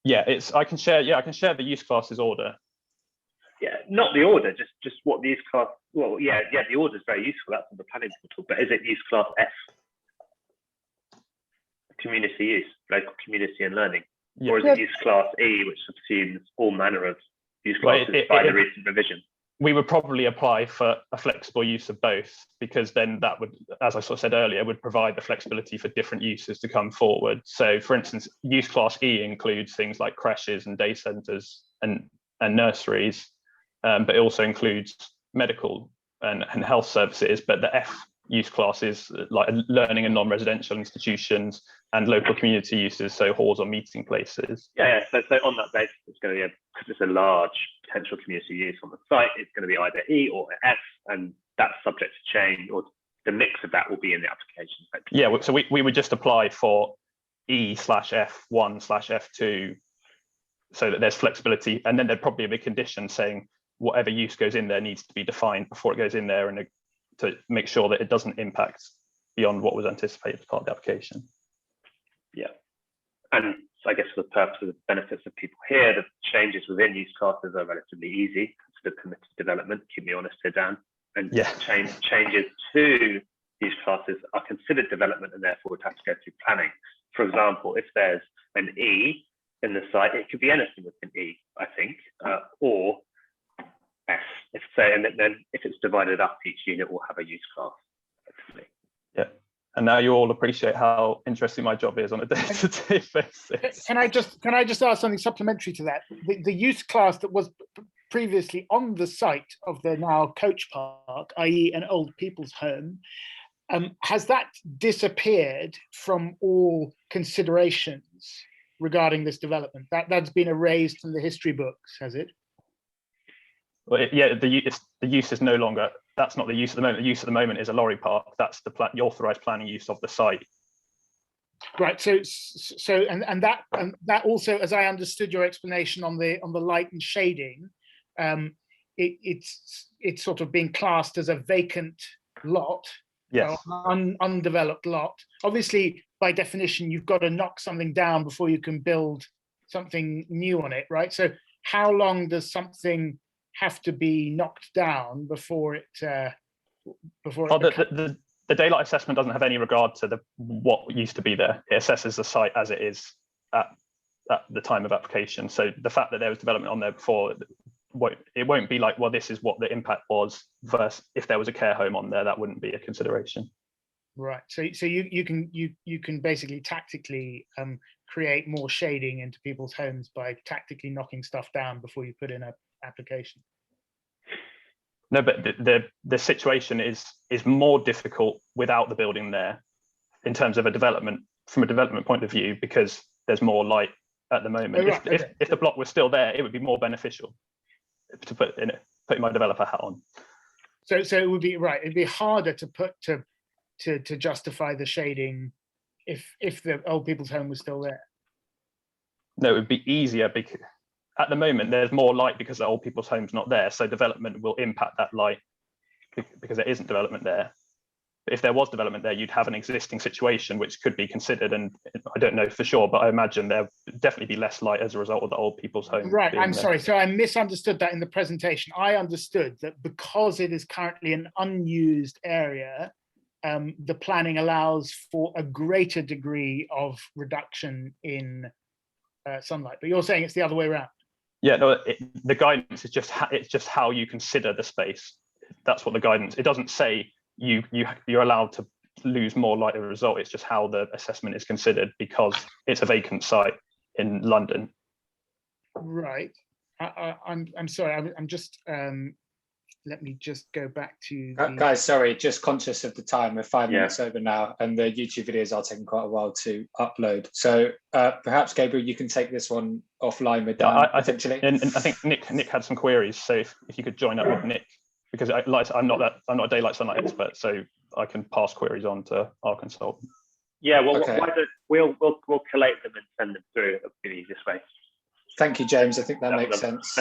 Yeah, I can share the use classes order. Yeah, not the order, just what the use class. Well, yeah, the order is very useful. That's on the planning portal. But is it use class F? Community use, local community and learning, or is it use class E, which subsumes all manner of use classes by the recent revision? We would probably apply for a flexible use of both, because then that would, as I sort of said earlier, would provide the flexibility for different uses to come forward. So, for instance, use class E includes things like creches and day centres and nurseries, but it also includes medical and health services. But the F use class is like learning and non-residential institutions and local community uses, so halls or meeting places. Yeah. So on that basis, it's going to be because it's a large potential community use on the site, it's going to be either E or F, and that's subject to change, or the mix of that will be in the application. Yeah, so we would just apply for E/F1/F2 so that there's flexibility, and then there'd probably be a condition saying whatever use goes in there needs to be defined before it goes in there, and to make sure that it doesn't impact beyond what was anticipated as part of the application. Yeah, and so I guess for the purpose of the benefits of people here, the changes within use classes are relatively easy. Consider permitted development. Keep me honest here, Dan. And changes to use classes are considered development and therefore would have to go through planning. For example, if there's an E in the site, it could be anything with an E, I think, or S. And then if it's divided up, each unit will have a use class. Hopefully. Yeah. And now you all appreciate how interesting my job is on a day-to-day basis. Can I just ask something supplementary to that? The use class that was previously on the site of the now coach park, i.e. an old people's home, has that disappeared from all considerations regarding this development? That's been erased from the history books, has it? Well, the use is no longer. That's not the use at the moment. The use at the moment is a lorry park. That's the authorised planning use of the site. Right. So that also, as I understood your explanation on the light and shading, it's sort of being classed as a vacant lot. Yes. Undeveloped lot. Obviously, by definition, you've got to knock something down before you can build something new on it, right? So how long does something have to be knocked down before it the daylight assessment doesn't have any regard to what used to be there. It assesses the site as it is at the time of application. So the fact that there was development on there before, it won't be like, well, this is what the impact was, versus if there was a care home on there, that wouldn't be a consideration. Right. So you can basically tactically create more shading into people's homes by tactically knocking stuff down before you put in an application. No, but the situation is more difficult without the building there, in terms of from a development point of view, because there's more light at the moment. Oh, right. If the block was still there, it would be more beneficial to put my developer hat on. So it would be right. It'd be harder to justify the shading if the old people's home was still there. No, it would be easier because at the moment there's more light because the old people's home's not there. So development will impact that light because there isn't development there. But if there was development there, you'd have an existing situation which could be considered. And I don't know for sure, but I imagine there'd definitely be less light as a result of the old people's home. Right, I'm there. sorry. So I misunderstood that in the presentation. I understood that because it is currently an unused area, the planning allows for a greater degree of reduction in sunlight. But you're saying it's the other way around. Yeah, no, the guidance is just it's just how you consider the space. That's what the guidance. It doesn't say you're allowed to lose more light as a result. It's just how the assessment is considered because it's a vacant site in London. Right. I'm sorry. I'm just. Let me just go back to guys. Sorry, just conscious of the time. We're 5 minutes over now, and the YouTube videos are taking quite a while to upload. So perhaps Gabriel, you can take this one offline with Dan. I think Nick had some queries. So if you could join up with Nick, because I'm not a daylight sunlight expert, so I can pass queries on to our consultant. Yeah, well, okay. We'll collate them and send them through. That'll be the easiest way. Thank you, James. I think that makes sense.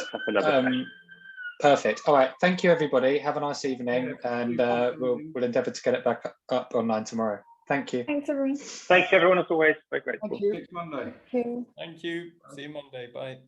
Perfect. All right. Thank you, everybody. Have a nice evening, and we'll endeavour to get it back up online tomorrow. Thank you. Thanks, everyone. Thanks, everyone, as always. Very grateful. Thank you. Next Monday. Thank you. See you Monday. Bye.